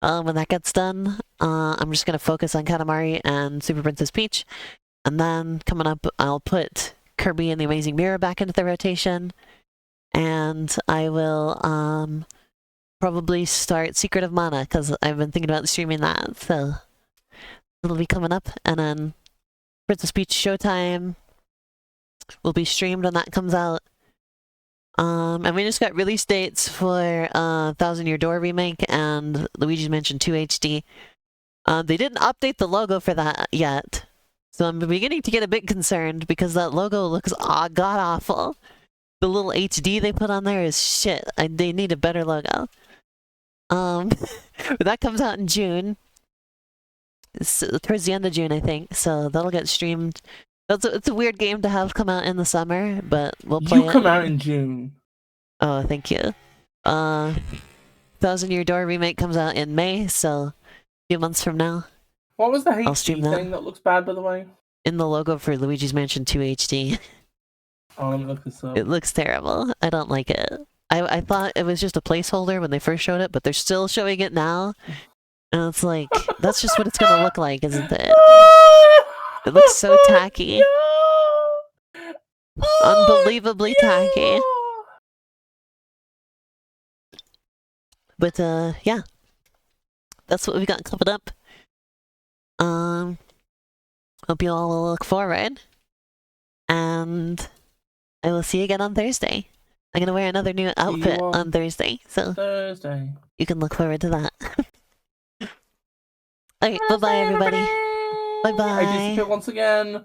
When that gets done, I'm just gonna focus on Katamari and Super Princess Peach. And then, coming up, I'll put Kirby and the Amazing Mirror back into the rotation. And I will, probably start Secret of Mana, because I've been thinking about streaming that, so it'll be coming up. And then Princess Peach Showtime will be streamed when that comes out. And we just got release dates for Thousand Year Door Remake and Luigi's Mansion 2 HD. They didn't update the logo for that yet, so I'm beginning to get a bit concerned because that logo looks god-awful. The little HD they put on there is shit. They need a better logo. But that comes out in June. It's towards the end of June, I think, so that'll get streamed. It's a weird game to have come out in the summer, but we'll play it. You come out in June. Oh, thank you. Thousand Year Door Remake comes out in May, so a few months from now. What was the HD thing that looks bad, by the way? In the logo for Luigi's Mansion 2 HD. Oh, let me look this up. It looks terrible. I don't like it. I thought it was just a placeholder when they first showed it, but they're still showing it now. And it's like, that's just what it's gonna look like, isn't it? It looks so tacky. Unbelievably tacky. But, yeah. That's what we got coming up. Hope you all will look forward. And I will see you again on Thursday. I'm gonna wear another new outfit on Thursday, so you can look forward to that. Okay, bye-bye everybody. Bye-bye. I disappear once again.